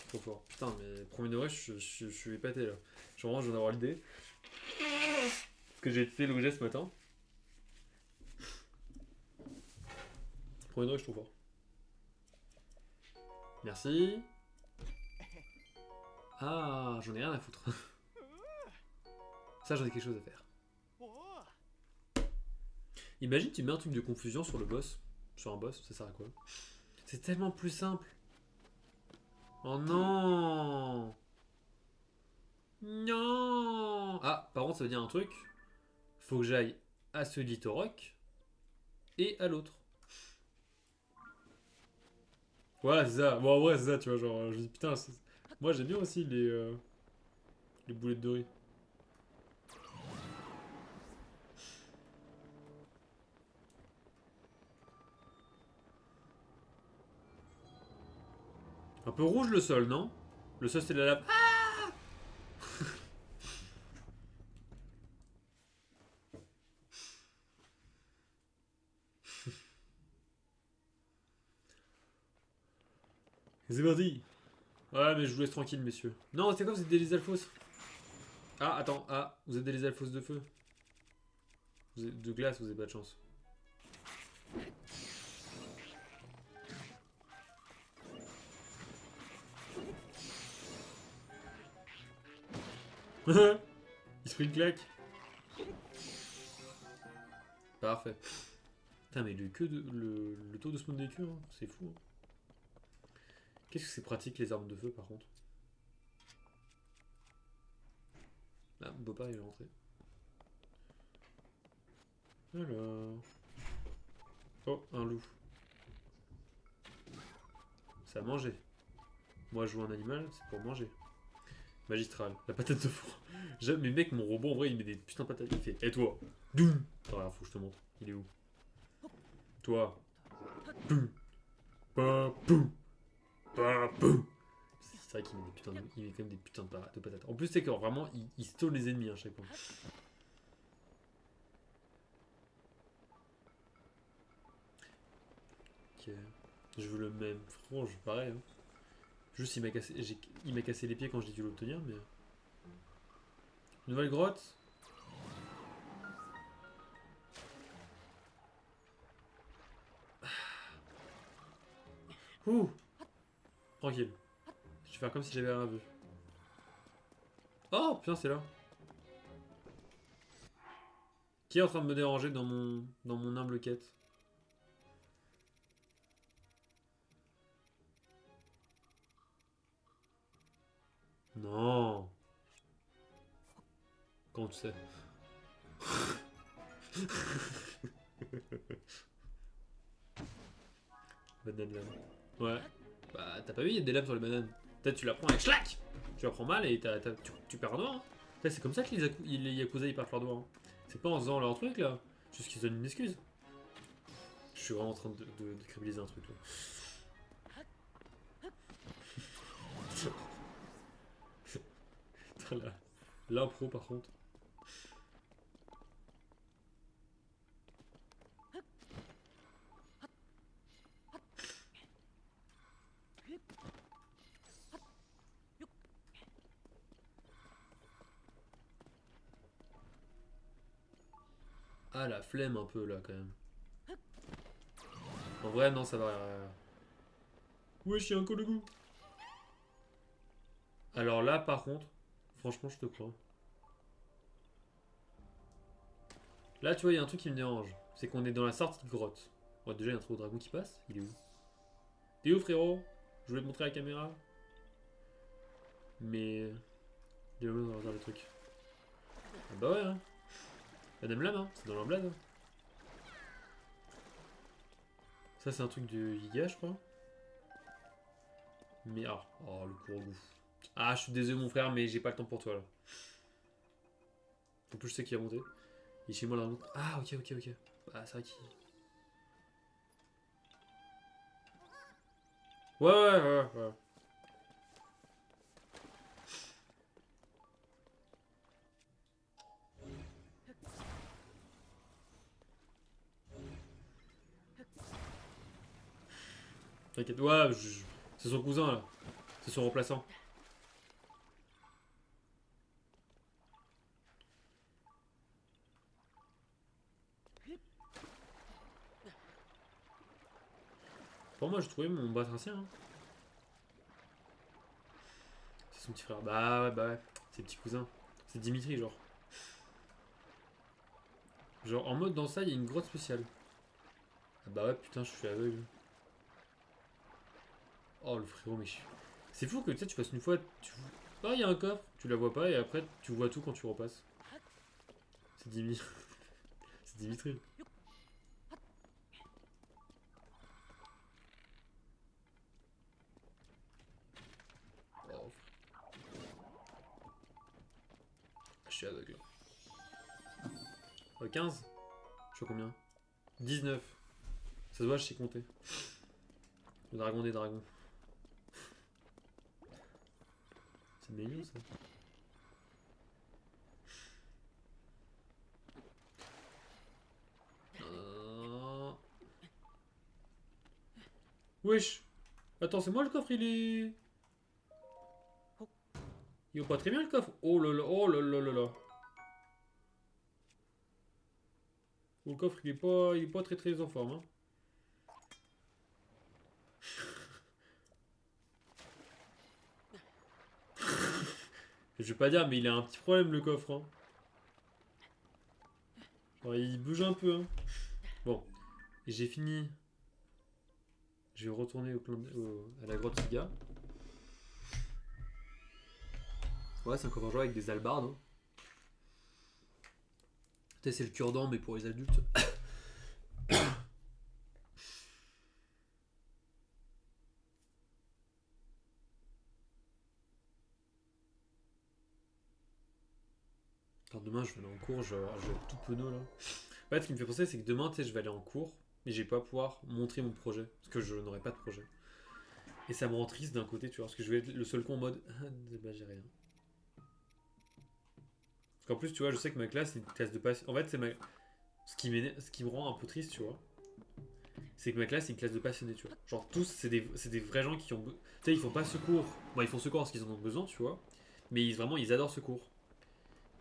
Trop fort. Putain, mais premier degré, je suis épaté là. Je viens d'avoir l'idée. Parce que j'ai fait l'objet ce matin. Premier degré, je trouve fort. Merci. Ah, j'en ai rien à foutre. Ça, j'en ai quelque chose à faire. Imagine, tu mets un truc de confusion sur le boss. Sur un boss, ça sert à quoi? C'est tellement plus simple. Oh non! Non! Ah, par contre, ça veut dire un truc. Faut que j'aille à ce Litoroc et à l'autre. Ouais, c'est ça. Bon, ouais, c'est ça, tu vois. Genre, je dis putain, moi j'aime bien aussi les boulettes de riz. Un peu rouge le sol, non? Le sol, c'est de la lave. Ah! C'est parti! Ouais, mais je vous laisse tranquille, messieurs. Non, c'est quoi, vous êtes des Alphos? Ah, attends, ah, vous êtes des Alphos de feu. Vous êtes de glace, vous avez pas de chance. Il se prit une claque. Parfait. Putain, mais le taux de spawn des queues, hein, c'est fou. Hein. Qu'est-ce que c'est pratique les armes de feu par contre? Ah, Bopar il est rentré. Alors. Oh, un loup. Ça a mangé. Moi, je joue un animal, c'est pour manger. Magistral, la patate de four. Mais mec, mon robot en vrai, il met des putains de patates. Il fait, et toi? Doum. Attends, regarde, faut que je te montre. Il est où? Toi. Boum. Ba, boum. Ba, boum. C'est vrai qu'il met des putains il met quand même des putains de patates. En plus, c'est que vraiment, il stole les ennemis à chaque fois. Ok. Je veux le même. Franchement, je pareil. Hein. Juste, il m'a cassé les pieds quand j'ai dû l'obtenir, mais. Nouvelle grotte. Ouh. Tranquille. Je vais faire comme si j'avais rien vu. Oh, putain, c'est là. Qui est en train de me déranger dans mon humble quête? Non. Comment tu sais? Banane lame. Ouais. Bah, t'as pas vu, il y a des lames sur les bananes. Peut-être tu la prends et schlac. Tu la prends mal et tu perds un doigt. Hein. C'est comme ça que les Yakuza ils perdent leur doigt. Hein. C'est pas en faisant leur truc là. Juste qu'ils donnent une excuse. Je suis vraiment en train de crédibiliser un truc là. L'impro par contre. Ah la flemme un peu là quand même. En vrai non ça va. Wesh y'a un goût. Alors là, par contre, franchement, je te crois. Là, tu vois, il y a un truc qui me dérange. C'est qu'on est dans la sortie de grotte. Bon, déjà, il y a un trou dragon qui passe. Il est où? T'es où, frérot? Je voulais te montrer la caméra. Mais. Il est où dans le truc? Ah bah ouais, hein. Madame Lame, hein. C'est dans leur bled. Hein. Ça, c'est un truc de Giga, je crois. Mais ah, oh, le cours goût. Ah, je suis désolé, mon frère, mais j'ai pas le temps pour toi là. En plus, je sais qu'il a monté. Il est chez moi là. Ah, ok, ok, ok. Bah, c'est vrai qu'il. Ouais, ouais, ouais, ouais. T'inquiète. Ouais, c'est son cousin là. C'est son remplaçant. Pour moi, j'ai trouvé mon batracien. Hein. C'est son petit frère. Bah ouais, bah ouais. C'est petit cousin. C'est Dimitri, genre. Genre, en mode dans ça, il y a une grotte spéciale. Ah bah ouais, putain, je suis aveugle. Oh, le frérot, mais je suis. C'est fou que tu sais, tu passes une fois. Ah, il y a un coffre. Tu la vois pas et après, tu vois tout quand tu repasses. C'est Dimitri. C'est Dimitri. Oh, je suis aveugle. 15. Je suis à combien? 19. Ça se voit, je sais compter. Le dragon des dragons. C'est mignon ça. Ah. Wesh. Attends, c'est moi le coffre, il est. Il va pas très bien le coffre. Oh là là, oh là là là là. Oh, le coffre, il est pas très très en forme. Hein. Je vais pas dire, mais il a un petit problème le coffre. Hein. Genre, il bouge un peu. Hein. Bon, et j'ai fini. Je vais retourner à la grotte Siga. Ouais, c'est un coffre à jouer avec des albardes. Hein. Tu sais, c'est le cure-dent, mais pour les adultes. Alors demain, je vais aller en cours, je vais être tout penaud là. En fait, ce qui me fait penser, c'est que demain, tu sais, je vais aller en cours, mais je vais pas pouvoir montrer mon projet, parce que je n'aurai pas de projet. Et ça me rend triste d'un côté, tu vois, parce que je vais être le seul con en mode, ah, bah j'ai rien. Parce qu'en plus, tu vois, je sais que ma classe, c'est une classe de passion. En fait, ce qui me rend un peu triste, tu vois, c'est que ma classe, c'est une classe de passionnés, tu vois. Genre, tous, c'est des vrais gens qui ont. Tu sais, ils font pas secours. Bon, ils font secours parce qu'ils en ont besoin, tu vois, mais vraiment, ils adorent secours.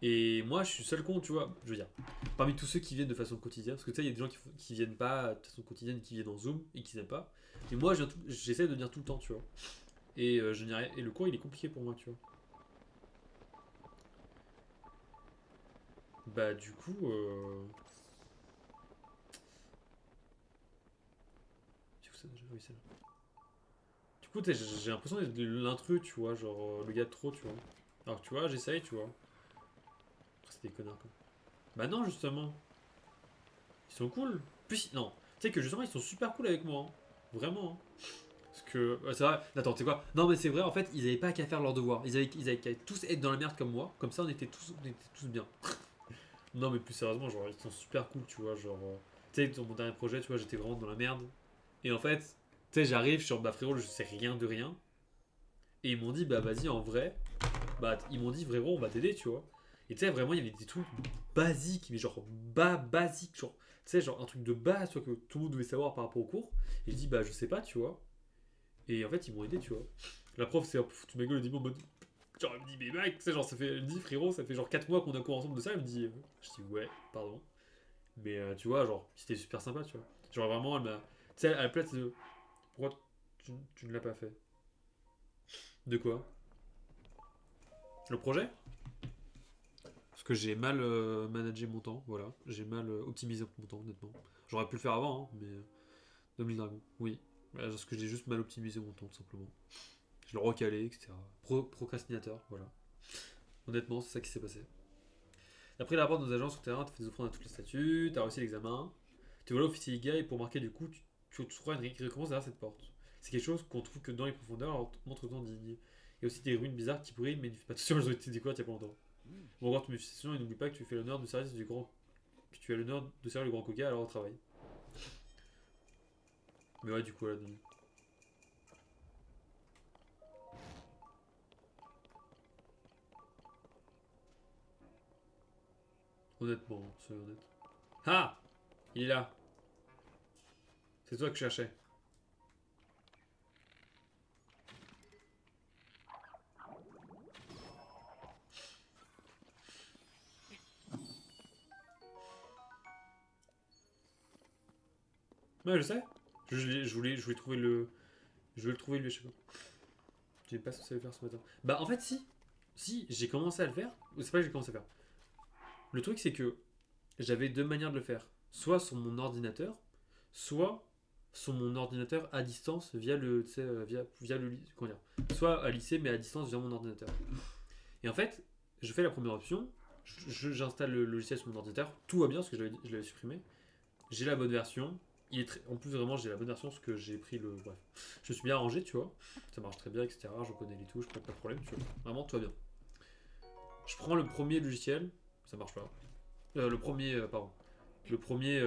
Et moi, je suis seul con, tu vois. Je veux dire, parmi tous ceux qui viennent de façon quotidienne, parce que tu sais, il y a des gens qui viennent pas de façon quotidienne, qui viennent en Zoom et qui n'aiment pas. Et moi, j'essaie de venir tout le temps, tu vois. Et, et le cours, il est compliqué pour moi, tu vois. Bah, du coup. Du coup, oui, c'est là. Du coup, j'ai l'impression d'être l'intrus, tu vois. Genre, le gars de trop, tu vois. Alors, tu vois, j'essaye, tu vois. C'est des connards, quoi. Bah, non, justement. Ils sont cool. Plus, non. Tu sais que justement, ils sont super cool avec moi. Hein. Vraiment. Hein. Parce que. C'est vrai. Attends, tu sais quoi? Non, mais c'est vrai, en fait, ils avaient pas qu'à faire leurs devoirs. Ils avaient qu'à tous être dans la merde comme moi. Comme ça, on était tous bien. Non, mais plus sérieusement, genre, ils sont super cool, tu vois. Genre. Tu sais, dans mon dernier projet, tu vois, j'étais vraiment dans la merde. Et en fait, tu sais, j'arrive sur bah frérot, je sais rien de rien. Et ils m'ont dit, bah vas-y, en vrai. Bah, ils m'ont dit, frérot, on va t'aider, tu vois. Et tu sais, vraiment, il y avait des trucs basiques, mais genre basiques, genre. Tu sais, genre un truc de base, tu vois, que tout le monde devait savoir par rapport au cours. Et je dis, bah je sais pas, tu vois. Et en fait, ils m'ont aidé, tu vois. La prof, c'est un peu foutu ma gueule, elle dit, bon, mode. Genre, elle me dit, mais mec, tu sais, genre, ça fait. Elle me dit, frérot, ça fait genre 4 mois qu'on a cours ensemble de ça. Elle me dit, je dis, ouais, pardon. Mais tu vois, genre, c'était super sympa, tu vois. Genre, vraiment, elle m'a. Tu sais, à la place de. Pourquoi tu ne l'as pas fait? De quoi? Le projet? Parce que j'ai mal managé mon temps, voilà. J'ai mal optimisé mon temps, honnêtement. J'aurais pu le faire avant, hein, mais 2000 dragons, oui. Parce que j'ai juste mal optimisé mon temps, tout simplement. Je l'ai recalé, etc. Procrastinateur, voilà. Honnêtement, c'est ça qui s'est passé. Après la rapport de nos agences sur terrain, t'as fait des offrandes à tous les statuts, t'as réussi l'examen. Tu vois là officier Liga et pour marquer du coup, tu trouveras une récompense derrière cette porte. C'est quelque chose qu'on trouve que dans les profondeurs, alors montre autant d'indigne. Il y a aussi des ruines bizarres qui brillent, mais ne fais pas attention, elles ont été découvertes il y a pas longtemps. Bon, regarde ton manifestation et n'oublie pas que tu fais l'honneur du service du grand. Que tu as l'honneur de servir le grand coca alors au travail. Mais ouais, du coup, là, non. Honnêtement, soyons honnêtes. Ah! Il est là! C'est toi que je cherchais. Ouais, je sais. Je voulais trouver le. Je voulais le trouver lui, je sais pas. Je sais pas ce que ça allait faire ce matin. Bah, en fait, si. Si, j'ai commencé à le faire. C'est pas que j'ai commencé à le faire. Le truc, c'est que j'avais deux manières de le faire. Soit sur mon ordinateur, soit sur mon ordinateur à distance via le, tu sais, via le, comment dire, soit à lycée mais à distance via mon ordinateur. Et en fait, je fais la première option, j'installe le logiciel sur mon ordinateur, tout va bien parce que je l'avais supprimé. J'ai la bonne version. En plus vraiment j'ai la bonne version parce que j'ai pris le. Bref. Je me suis bien arrangé, tu vois. Ça marche très bien, etc. Je connais les touches, pas de problème, tu vois. Vraiment tout va bien. Je prends le premier logiciel, ça marche pas. Le premier, pardon. Le premier.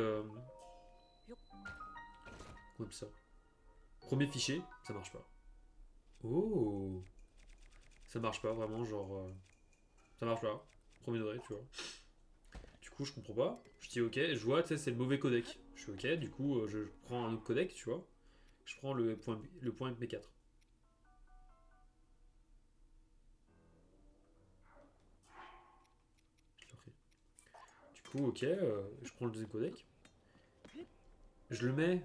Comment on appelle ça? Premier fichier, ça marche pas. Oh! Ça marche pas vraiment, genre. Ça marche pas. Premier degré, tu vois. Du coup, je comprends pas. Je dis ok, je vois, tu sais, c'est le mauvais codec. Je suis ok, du coup, je prends un autre codec, tu vois. Je prends le point MP4. Du coup, ok, je prends le deuxième codec. Je le mets,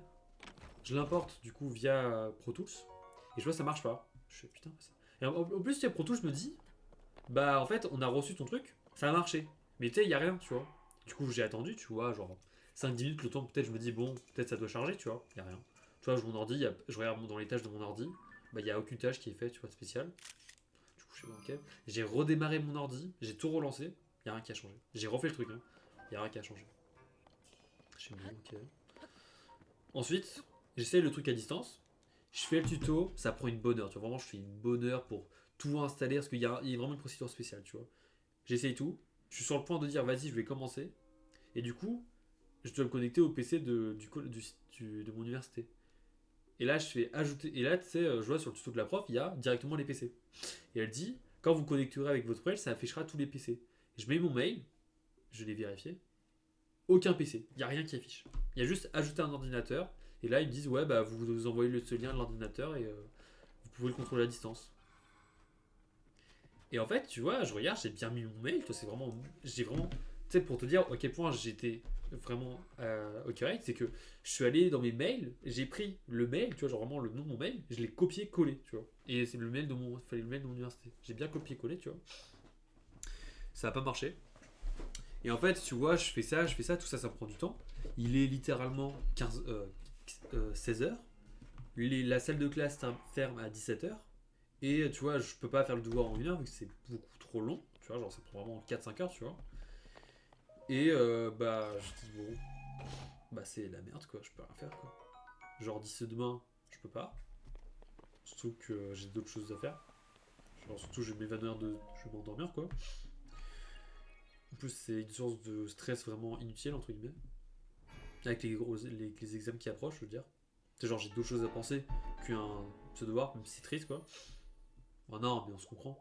je l'importe du coup via Pro Tools. Et je vois ça marche pas. Je fais putain, ça. Et en plus, tu sais, Pro Tools me dit, bah en fait, on a reçu ton truc, ça a marché. Mais tu sais, il y a rien, tu vois. Du coup, j'ai attendu, tu vois, genre 5-10 minutes, le temps peut-être je me dis, bon, peut-être ça doit charger, tu vois. Il y a rien. Tu vois, mon ordi, je regarde dans les tâches de mon ordi, bah il y a aucune tâche qui est faite, tu vois, de spéciale. Du coup, je suis ok. J'ai redémarré mon ordi, j'ai tout relancé, il y a rien qui a changé. J'ai refait le truc, hein. Il y a rien qui a changé. Je suis bon, ok. Ensuite, j'essaye le truc à distance. Je fais le tuto, ça prend une bonne heure. Tu vois, vraiment, je fais une bonne heure pour tout installer parce qu'il y a vraiment une procédure spéciale, tu vois. J'essaye tout. Je suis sur le point de dire, vas-y, je vais commencer. Et du coup, je dois me connecter au PC de mon université. Et là, je fais ajouter. Et là, tu sais, je vois sur le tuto de la prof, il y a directement les PC. Et elle dit, quand vous connecterez avec votre mail, ça affichera tous les PC. Et je mets mon mail, je l'ai vérifié, aucun PC. Il n'y a rien qui affiche. Il y a juste ajouter un ordinateur. Et là, ils me disent, ouais, bah, vous envoyez ce lien de l'ordinateur et vous pouvez le contrôler à distance. Et en fait, tu vois, je regarde, j'ai bien mis mon mail. C'est vraiment. J'ai vraiment. Tu sais, pour te dire à quel point j'étais vraiment au correct, c'est que je suis allé dans mes mails, j'ai pris le mail, tu vois, genre vraiment le nom de mon mail, je l'ai copié-collé, tu vois. Et c'est le mail de mon. Fallait le mail de mon université. J'ai bien copié-collé, tu vois. Ça n'a pas marché. Et en fait, tu vois, je fais ça, tout ça, ça prend du temps. Il est littéralement 16 heures. La salle de classe ferme à 17 heures. Et tu vois, je peux pas faire le devoir en une heure vu que c'est beaucoup trop long. Tu vois, genre ça prend vraiment 4-5 heures, tu vois. Et bah, je dis bon, bah c'est la merde quoi, je peux rien faire quoi. Genre d'ici demain, je peux pas. Surtout que j'ai d'autres choses à faire. Genre surtout je vais m'évanouir je vais m'endormir quoi. En plus c'est une source de stress vraiment inutile entre guillemets. Avec les examens qui approchent, je veux dire. C'est genre j'ai d'autres choses à penser qu'un ce devoir, même si c'est triste quoi. Oh non, mais on se comprend.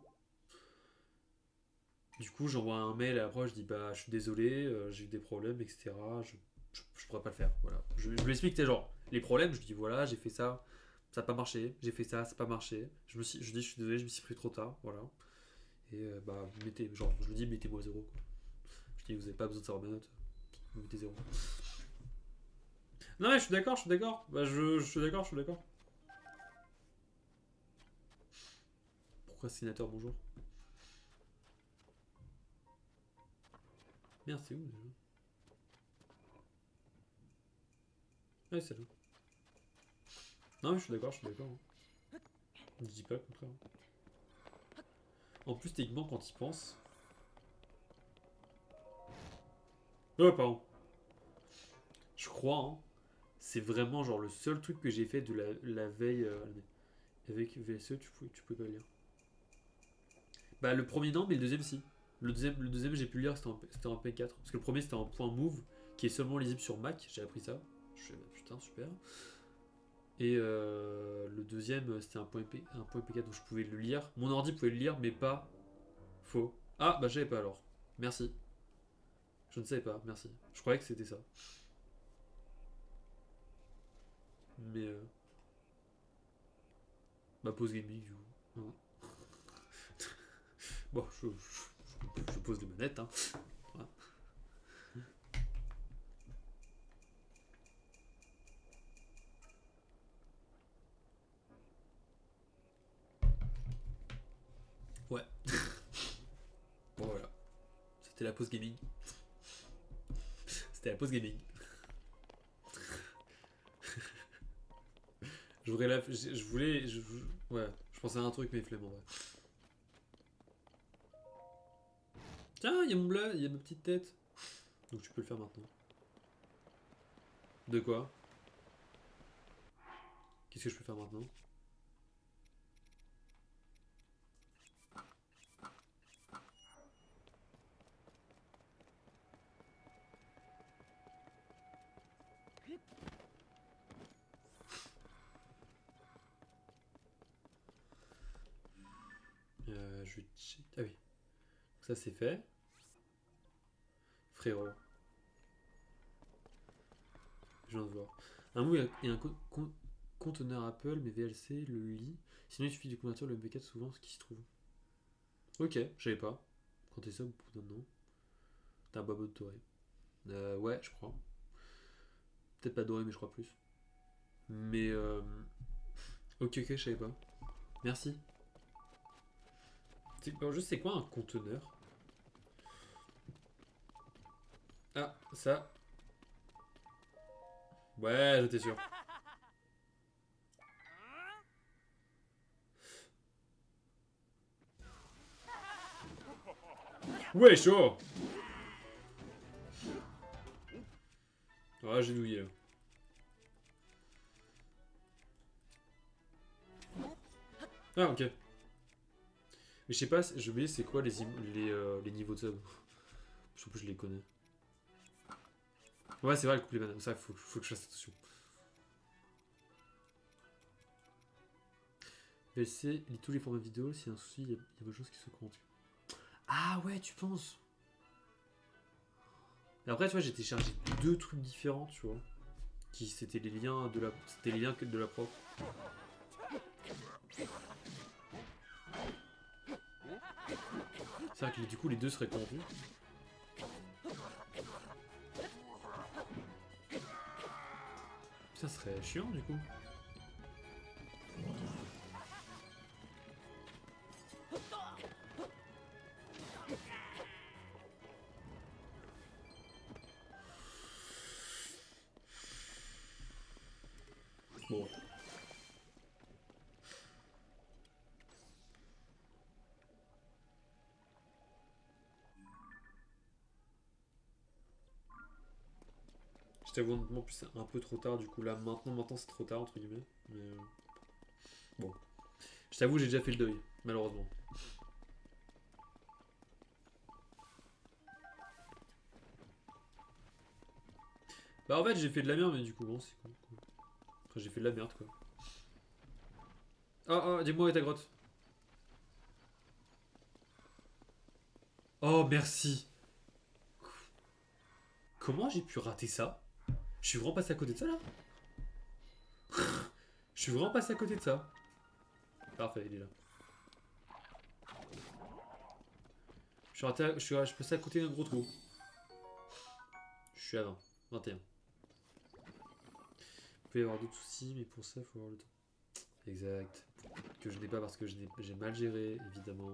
Du coup, j'envoie un mail à l'approche, je dis bah je suis désolé, j'ai eu des problèmes, etc. Je pourrais pas le faire. Voilà. Je lui explique, genre, les problèmes, je lui dis voilà, j'ai fait ça, ça n'a pas marché, j'ai fait ça n'a pas marché. Je dis je suis désolé, je me suis pris trop tard, voilà. Et bah je lui dis mettez-moi zéro. Quoi. Je dis vous avez pas besoin de savoir ma note, vous mettez zéro. Non mais je suis d'accord, je suis d'accord. Bah je suis d'accord, je suis d'accord. Procrastinateur, bonjour. Merde, c'est où déjà? Ouais, c'est là. Non, mais je suis d'accord, hein. Je dis pas le contraire. En plus, techniquement, quand il pense. Oh, pardon. Je crois, hein. C'est vraiment genre le seul truc que j'ai fait de la veille. Avec VSE, tu pouvais pas le lire. Bah, le premier, non, mais le deuxième, si. Le deuxième j'ai pu le lire, c'était en P4. Parce que le premier, c'était en point move, qui est seulement lisible sur Mac. J'ai appris ça. Je fais, bah, putain, super. Et le deuxième, c'était un point P4 où je pouvais le lire. Mon ordi pouvait le lire, mais pas faux. Ah, bah, je savais pas alors. Merci. Je ne savais pas, merci. Je croyais que c'était ça. Mais. Ma pause gaming, du coup. Hein. Bon, je pose les manettes, hein. Voilà. Ouais. Bon, voilà. C'était la pause gaming. C'était la pause gaming. Je voudrais la. Je voulais. Ouais, je pensais à un truc, mais flemme en vrai. Tiens, il y a mon blas, il y a ma petite tête. Donc tu peux le faire maintenant. De quoi? Qu'est-ce que je peux faire maintenant? Je check. Ah oui. Ça c'est fait. Frérot. Je viens de voir. Un mot et un conteneur Apple, mais VLC le lit. Sinon il suffit de convertir le MP4 souvent ce qui se trouve. Ok, je savais pas. Quand t'es ça, au bout d'un an. T'as un bobo de doré. Ouais, je crois. Peut-être pas doré, mais je crois plus. Mais ok, je savais pas. Merci. Je sais quoi un conteneur? Ah, ça. Ouais, j'étais sûr. Ouais, chaud. Ah, j'ai douillé là. Ah, ok. Mais je sais pas, j'ai oublié c'est quoi les niveaux de sub. En plus, je les connais. Ouais, c'est vrai, le couple des bananes. Ça, faut que je fasse attention. VLC lit tous les formats vidéo. S'il y a un souci, il y a beaucoup de choses qui se comptent. Ah ouais, tu penses? Et après, tu vois, j'ai téléchargé deux trucs différents, tu vois. C'était les liens de la prof. C'est vrai que du coup, les deux seraient corrompus. Ça serait chiant, du coup. Bon. Je t'avoue, honnêtement, plus c'est un peu trop tard, du coup, là, maintenant c'est trop tard, entre guillemets. Mais bon. Je t'avoue, j'ai déjà fait le deuil, malheureusement. Bah, en fait, j'ai fait de la merde, mais du coup, bon, c'est cool. Après, j'ai fait de la merde, quoi. Ah, dis-moi où est ta grotte. Oh, merci. Comment j'ai pu rater ça? Je suis vraiment passé à côté de ça, là. Je suis vraiment passé à côté de ça. Parfait, il est là. Je suis passé à côté d'un gros trou. Je suis à 20. 21. Il peut y avoir d'autres soucis, mais pour ça, il faut avoir le temps. Exact. Que je n'ai pas parce que j'ai mal géré, évidemment.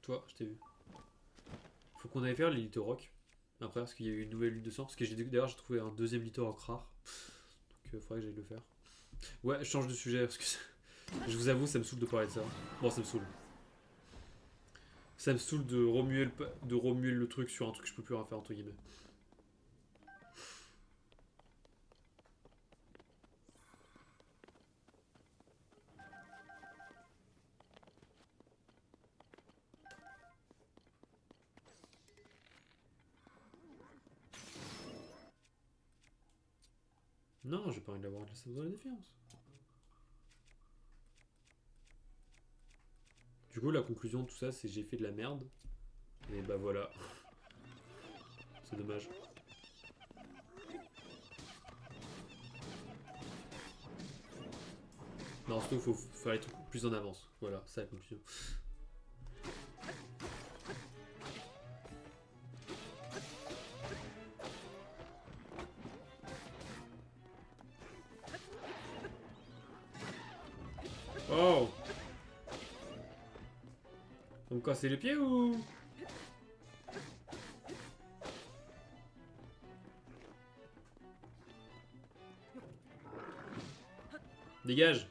Toi, je t'ai vu. Faut qu'on aille faire les Rock. Après, parce qu'il y a eu une nouvelle lutte de sang. Parce que d'ailleurs, j'ai trouvé un deuxième Rock rare. Donc, il faudrait que j'aille le faire. Ouais, je change de sujet. Parce que je vous avoue, ça me saoule de parler de ça. Bon, ça me saoule. Ça me saoule de remuer le truc sur un truc que je peux plus rien faire, entre guillemets. Non, j'ai pas envie de l'avoir laissé dans la défiance. Du coup, la conclusion de tout ça, c'est que j'ai fait de la merde. Et bah voilà. C'est dommage. Non, surtout, faut faire les trucs plus en avance. Voilà, c'est la conclusion. Oh! On me casser les pieds ou. Dégage!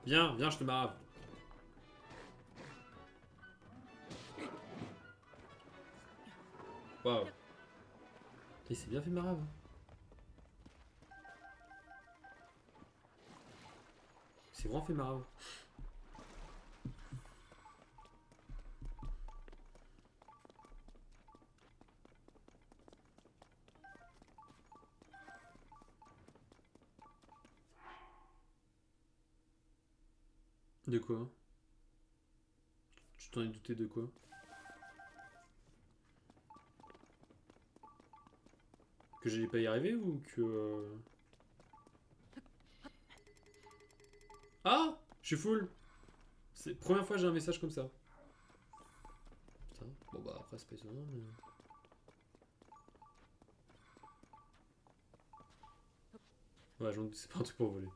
Viens, viens, je te marave. Waouh. Il s'est bien fait marave. C'est vraiment fait marave. De quoi? Tu t'en es douté de quoi? Que j'allais pas y arriver ou que. Ah! Je suis full! C'est la première fois que j'ai un message comme ça. Putain. Bon bah après c'est pas étonnant mais. Ouais, c'est pas un truc pour voler.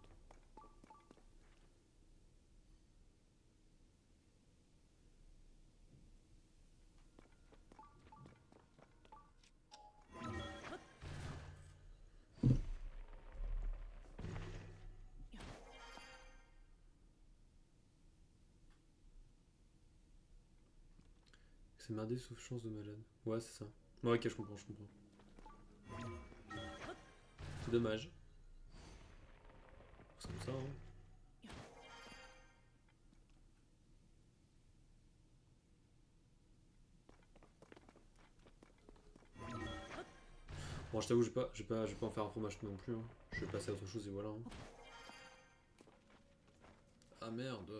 C'est merdé sauf chance de malade. Ouais, c'est ça. Ouais, ok, je comprends, je comprends. C'est dommage. C'est comme ça, hein. Bon, je t'avoue, je vais pas en faire un fromage non plus. Hein. Je vais passer à autre chose et voilà. Hein. Ah merde.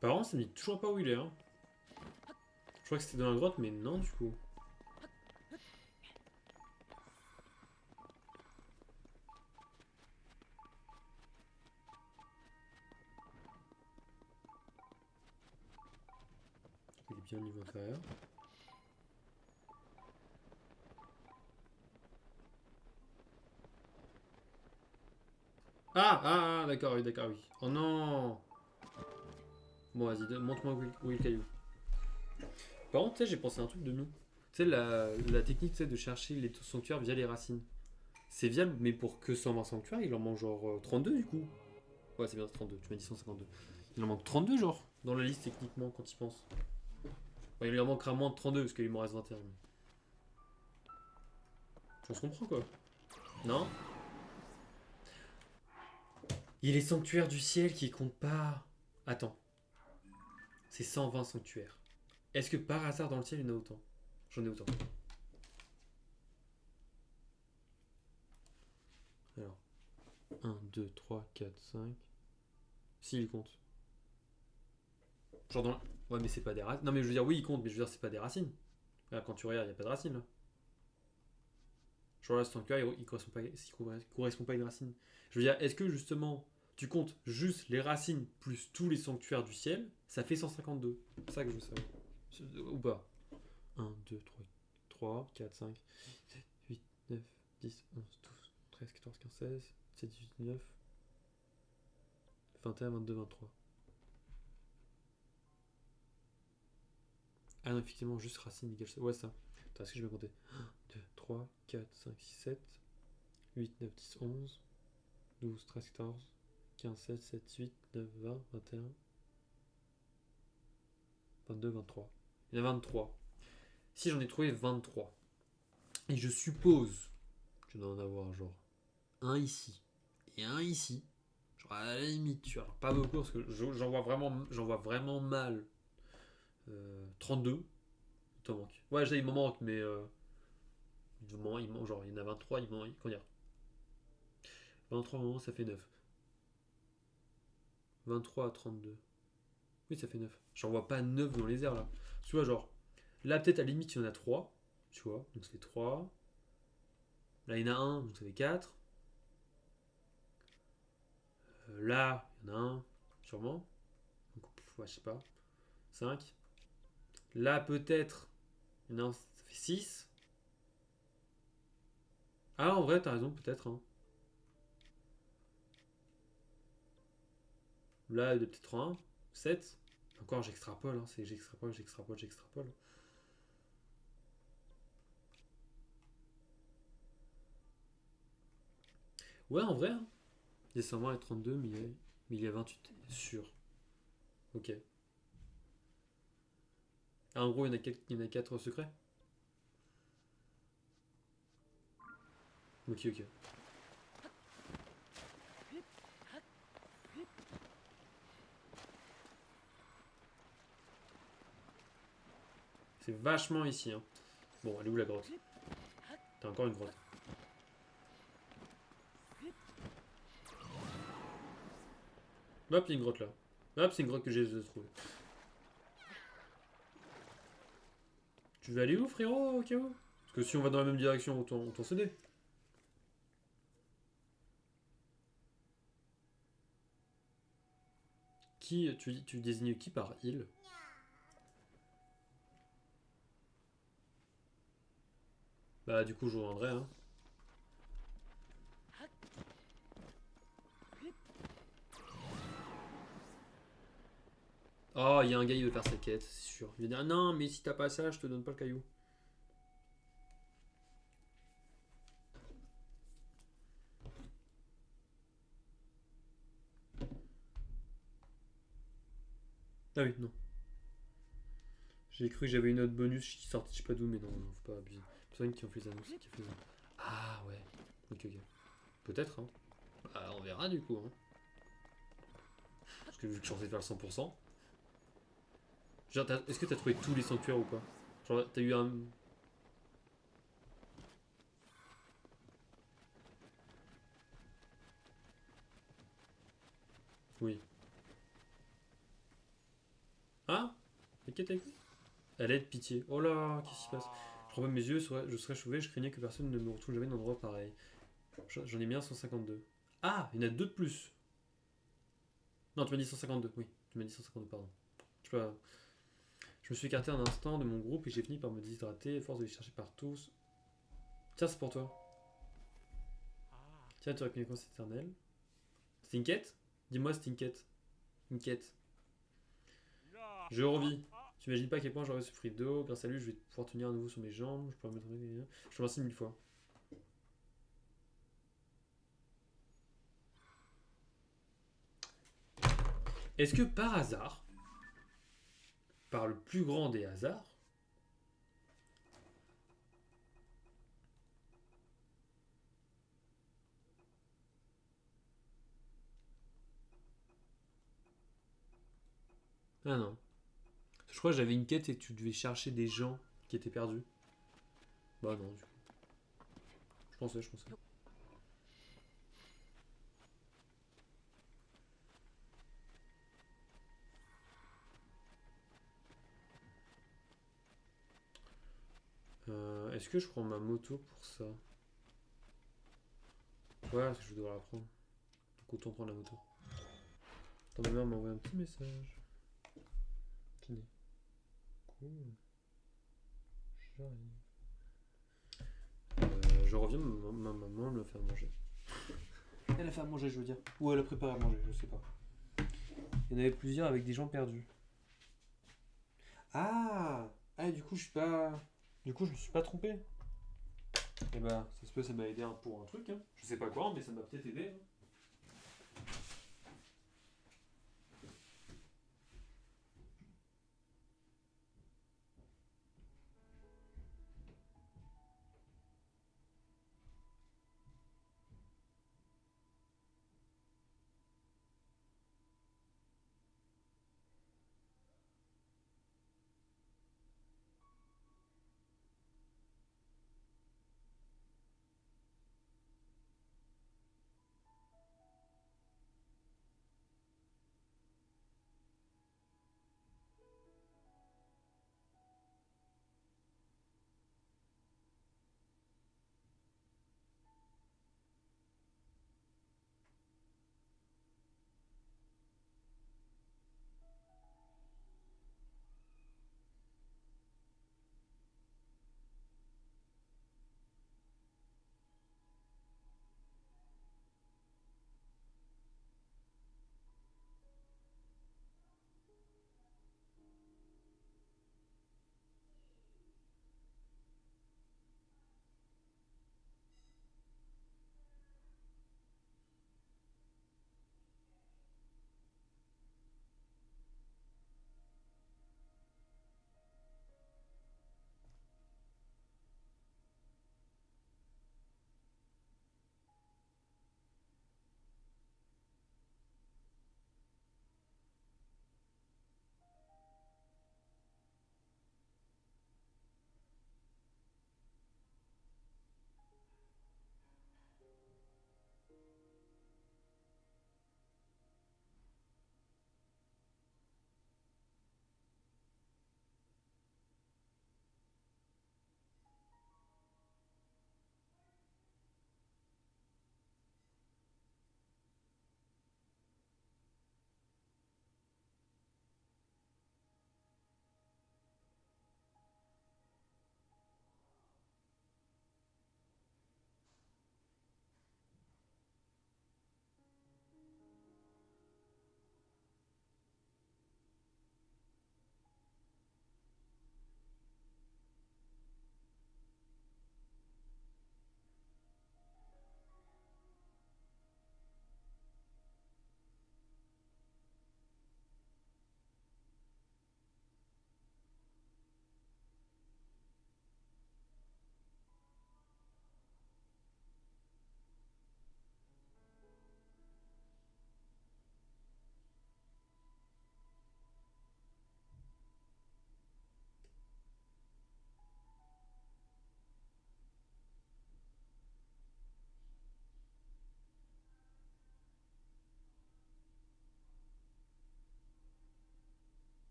Par contre, ça me dit toujours pas où il est. Hein. Je crois que c'était dans la grotte, mais non du coup. Il est bien au niveau inférieur. D'accord, oui, d'accord, oui. Oh non. Bon, vas-y, montre-moi où est le caillou. Par contre, tu sais, j'ai pensé à un truc de nous. Tu sais, la technique de chercher les sanctuaires via les racines. C'est viable, mais pour que 120 sanctuaires, il en manque genre 32 du coup. Ouais, c'est bien 32, tu m'as dit 152. Il en manque 32 genre, dans la liste techniquement, quand il pense. Ouais, il en manquera moins de 32 parce qu'il m'en reste 21. On se comprend quoi. Non? Il y a les sanctuaires du ciel qui comptent pas. Attends, c'est 120 sanctuaires. Est-ce que par hasard dans le ciel il y en a autant? J'en ai autant. Alors, 1, 2, 3, 4, 5. Si, il compte. Genre dans. Ouais, mais c'est pas des racines. Non, mais je veux dire, oui, il compte, mais je veux dire, c'est pas des racines. Regarde, quand tu regardes, il n'y a pas de racines là. Genre là, ce sanctuaire, il correspond pas à une racine. Je veux dire, est-ce que justement, Tu comptes juste les racines plus tous les sanctuaires du ciel, ça fait 152. C'est ça que je veux savoir. Ou pas? 1, 2, 3, 4, 5, 7, 8, 9, 10, 11, 12, 13, 14, 15, 16, 17, 18, 19, 21, 22, 23. Ah non, effectivement, juste racine égale ça. Ouais, ça. Attends, est-ce que je vais compter? 1, 2, 3, 4, 5, 6, 7, 8, 9, 10, 11, 12, 13, 14, 15, 16, 17, 18, 19, 20, 21, 22, 23. Il y en a 23. Si j'en ai trouvé 23, et je suppose que je dois en avoir genre un ici et un ici, genre à la limite, tu vois, alors pas beaucoup parce que j'en vois vraiment mal 32, il t'en manque. Ouais, il m'en manque, mais genre il y en a 23, il m'en comment dire 23 moments, ça fait 9. 23 à 32. Oui, ça fait 9. J'en vois pas 9 dans les airs là. Tu vois, genre, là peut-être à la limite il y en a 3, tu vois, donc ça fait 3. Là il y en a un, donc ça fait 4. Là, il y en a un, sûrement. Donc, ouais, je sais pas. 5. Là peut-être, il y en a un, ça fait 6. Ah, en vrai, t'as raison, peut-être. Hein. Là, il y a peut-être un. 7. Encore, j'extrapole. Hein. J'extrapole. Ouais, en vrai. Hein. Il y a 120 et 32, mais il y a 28. Sûr. Ok. Ah, en gros, il y en a 4 secrets. Ok, ok. C'est vachement ici. Hein. Bon, elle est où la grotte? T'as encore une grotte. Hop, il y a une grotte là. Hop, c'est une grotte que j'ai trouvée. Tu veux aller où, frérot, au cas où? Parce que si on va dans la même direction, autant s'aider. Qui, tu désignes qui par île? Bah, du coup, je reviendrai, hein. Oh, il y a un gars, il veut faire sa quête, c'est sûr. Il va dire non, mais si t'as pas ça, je te donne pas le caillou. Ah oui, non. J'ai cru que j'avais une autre bonus qui sortait, je sais pas d'où, mais non, non, faut pas abuser. Personne qui ont fait les annonces, qui a fait ça. Ah ouais. Ok, ok. Peut-être, hein. Bah, on verra du coup, hein. Parce que vu que je suis censé faire le 100%. Genre, est-ce que t'as trouvé tous les sanctuaires ou pas? Genre, t'as eu un. Oui. Ah. Mais qu'est-ce que t'as écrit? Elle est de pitié. Oh là, qu'est-ce qui se passe? Je remets mes yeux, je serais chauvé, je craignais que personne ne me retrouve jamais dans un endroit pareil. J'en ai bien 152. Ah, il y en a deux de plus. Non, tu m'as dit 152, oui. Tu m'as dit 152, pardon. Je, sais pas, je me suis écarté un instant de mon groupe et j'ai fini par me déshydrater, à force de les chercher partout. Tiens, c'est pour toi. Tiens, tu aurais une réponse éternelle. C'est une quête? Dis-moi, c'est une quête. Une quête. Je revis. Tu imagines pas à quel point j'aurais souffert d'eau. Grâce à lui, je vais pouvoir tenir à nouveau sur mes jambes. Je pourrais me mettre. Je te remercie 1000 fois. Est-ce que par hasard, par le plus grand des hasards, ah non. Je crois que j'avais une quête et que tu devais chercher des gens qui étaient perdus. Bah non, du coup. Je pensais. Est-ce que je prends ma moto pour ça? Ouais, parce que je vais devoir la prendre. Donc autant prendre la moto. Attends, ma mère m'a envoyé un petit message. Tenez. Cool. J'arrive. Je reviens, ma maman me fait à manger. Elle a fait à manger, je veux dire. Ou elle a préparé à manger, je sais pas. Il y en avait plusieurs avec des gens perdus. Ah Ah, du coup, je suis pas. Du coup, je me suis pas trompé. Et bah, ça se peut, ça m'a aidé pour un truc. Hein. Je sais pas quoi, mais ça m'a peut-être aidé. Hein.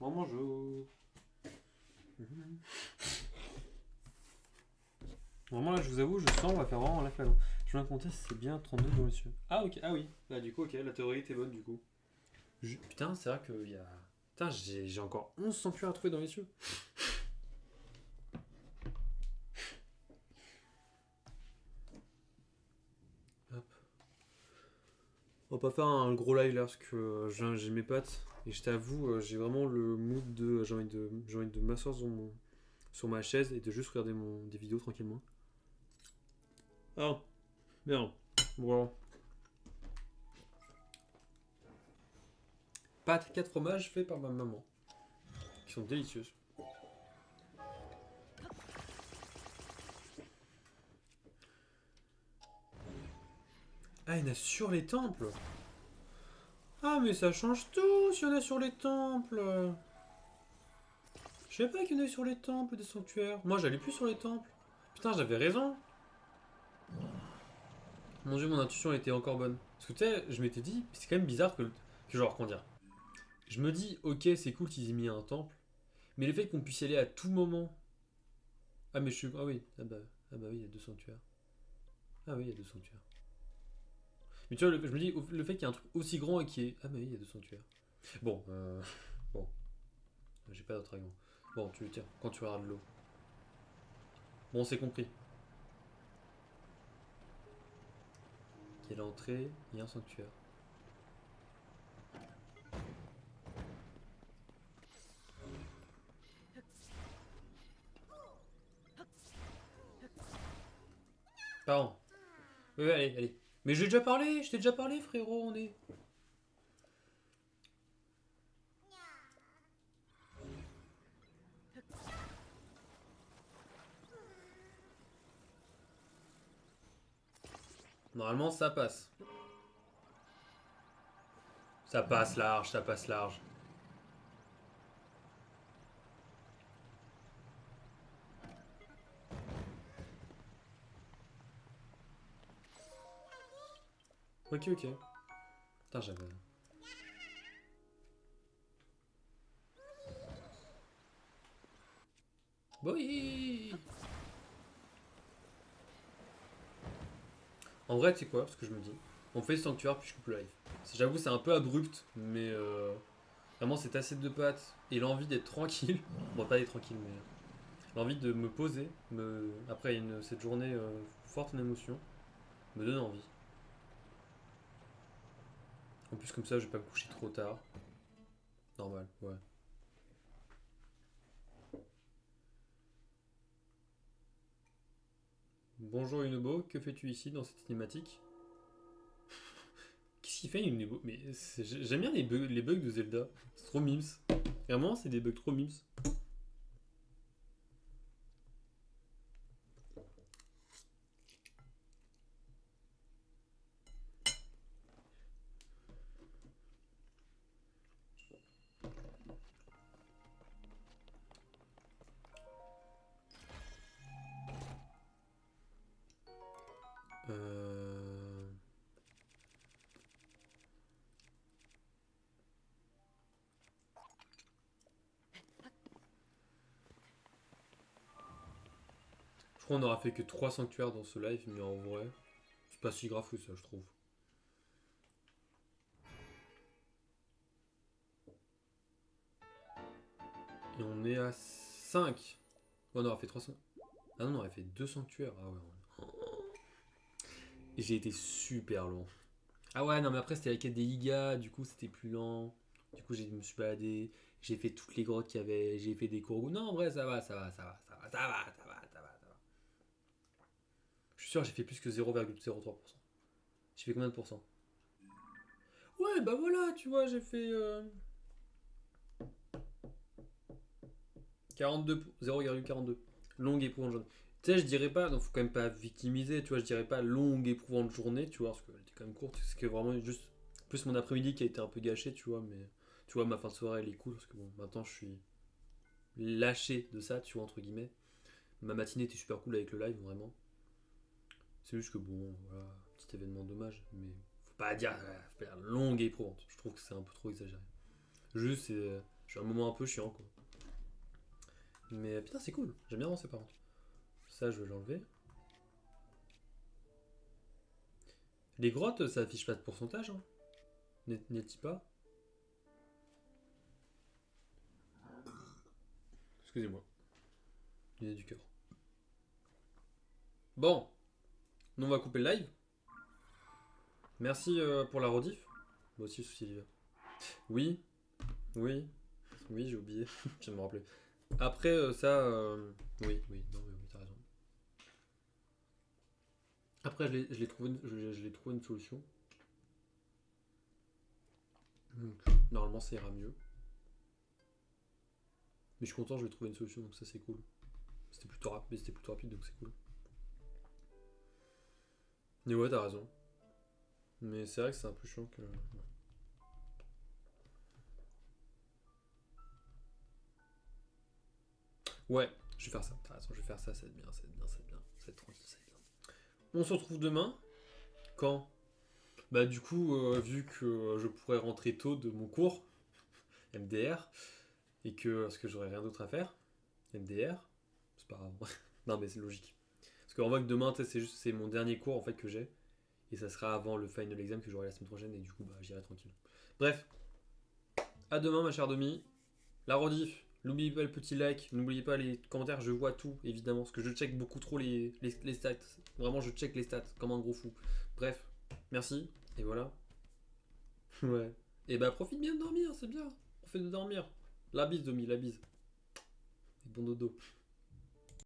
Vraiment, je. Vraiment, là, je vous avoue, je sens, on va faire vraiment la flamme. Je viens de compter si c'est bien 32 dans les cieux. Ah, ok, ah oui. Bah, du coup, ok, la théorie était bonne, du coup. Putain, c'est vrai qu'il y a. Putain, j'ai encore 11 sanctuaires à trouver dans les cieux. Hop. On va pas faire un gros live là parce que j'ai mes pattes. Et je t'avoue, j'ai vraiment le mood de. J'ai envie de m'asseoir sur ma chaise et de juste regarder des vidéos tranquillement. Ah, merde. Bon. Pâtes 4 fromages faits par ma maman. Qui sont délicieuses. Ah, il y en a sur les temples. Ah, mais ça change tout s'il y en a sur les temples. Je savais pas qu'il y en avait sur les temples des sanctuaires. Moi, j'allais plus sur les temples. Putain, j'avais raison. Mon dieu, mon intuition était encore bonne. Parce que tu sais, je m'étais dit, c'est quand même bizarre que genre, comment dire. Je me dis, ok, c'est cool qu'ils aient mis un temple. Mais le fait qu'on puisse y aller à tout moment. Ah, mais je suis. Ah oui, ah bah oui, il y a deux sanctuaires. Ah oui, il y a deux sanctuaires. Mais tu vois, je me dis, le fait qu'il y ait un truc aussi grand et qui est. Ah, mais oui, il y a deux sanctuaires. Bon, bon, j'ai pas d'autre argument. Bon, tiens, quand tu regardes l'eau. Bon, c'est compris. Il y a l'entrée, il y a un sanctuaire. Pardon. Oui, allez, allez. Mais j'ai déjà parlé, je t'ai déjà parlé, frérot, on est. Normalement, ça passe. Ça passe large, ça passe large. Ok, ok. Putain, j'avais. Oui. En vrai, tu sais quoi, ce que je me dis. On fait sanctuaire puis je coupe le live. J'avoue, c'est un peu abrupt, mais vraiment, c'est assez de pattes et l'envie d'être tranquille. Bon, pas d'être tranquille, mais l'envie de me poser, après cette journée forte en émotion, me donne envie. En plus, comme ça, je vais pas me coucher trop tard. Normal, ouais. Bonjour Unobo, que fais-tu ici dans cette cinématique? Qu'est-ce qu'il fait Unobo? Mais j'aime bien les bugs de Zelda. C'est trop mimes. Vraiment, c'est des bugs trop mimes. Euh... Je crois qu'on aura fait que 3 sanctuaires dans ce live, mais en vrai, c'est pas si grave que ça, je trouve. Et on est à 5. On aura fait 300. Ah non, on aurait fait 2 sanctuaires. Ah ouais. Et j'ai été super long. Ah ouais, non, mais après, c'était la quête des Iga, du coup, c'était plus lent. Du coup, je me suis baladé. J'ai fait toutes les grottes qu'il y avait. J'ai fait des cours. Non, en vrai, ça va, ça va, ça va, ça va, ça va, ça va, ça va, ça va. Je suis sûr, j'ai fait plus que 0,03%. J'ai fait combien de pourcents? Ouais, bah voilà, tu vois, j'ai fait 42, 0,42. Longue éprouvante journée. Tu sais, je dirais pas, donc faut quand même pas victimiser, tu vois, je dirais pas longue éprouvante journée, tu vois, parce qu'elle était quand même courte, c'est que vraiment juste plus mon après-midi qui a été un peu gâché, tu vois, mais tu vois, ma fin de soirée elle est cool, parce que bon, maintenant je suis lâché de ça, tu vois, entre guillemets. Ma matinée était super cool avec le live, vraiment. C'est juste que bon, voilà, petit événement dommage, mais faut pas dire longue et éprouvante, je trouve que c'est un peu trop exagéré. Juste, J'ai un moment un peu chiant, quoi. Mais putain, c'est cool. J'aime bien avancer par contre. Ça, je vais l'enlever. Les grottes, ça affiche pas de pourcentage, hein. N'est-il pas? Excusez-moi. Il y a du cœur. Bon, nous on va couper le live. Merci pour la rediff. Moi aussi, souci d'hiver. Oui, oui, oui, j'ai oublié. Je viens de me rappeler. Après ça, oui, oui, non, mais oui, t'as raison. Après, je l'ai trouvé, je l'ai trouvé une solution. Donc, normalement, ça ira mieux. Mais je suis content, je vais trouver une solution, donc ça c'est cool. C'était plutôt rapide, donc c'est cool. Mais ouais, t'as raison. Mais c'est vrai que c'est un peu chiant que. Ouais, je vais faire ça. T'as raison, je vais faire ça, ça va être bien, ça va être bien, ça va être bien. Ça va être tranquille, ça va être bien. On se retrouve demain. Quand? Bah du coup, vu que je pourrais rentrer tôt de mon cours, MDR, et que parce que j'aurais rien d'autre à faire, MDR, c'est pas grave. Non mais c'est logique. Parce qu'en voit que demain, c'est mon dernier cours en fait que j'ai, et ça sera avant le final exam que j'aurai la semaine prochaine, et du coup bah j'irai tranquille. Bref, à demain ma chère Demi. La rediff, n'oubliez pas le petit like, n'oubliez pas les commentaires, je vois tout évidemment, parce que je check beaucoup trop les stats. Vraiment je check les stats comme un gros fou. Bref, merci, et voilà. Ouais. Et bah profite bien de dormir, c'est bien. Profite de dormir. La bise, Domi, la bise. Et bon dodo.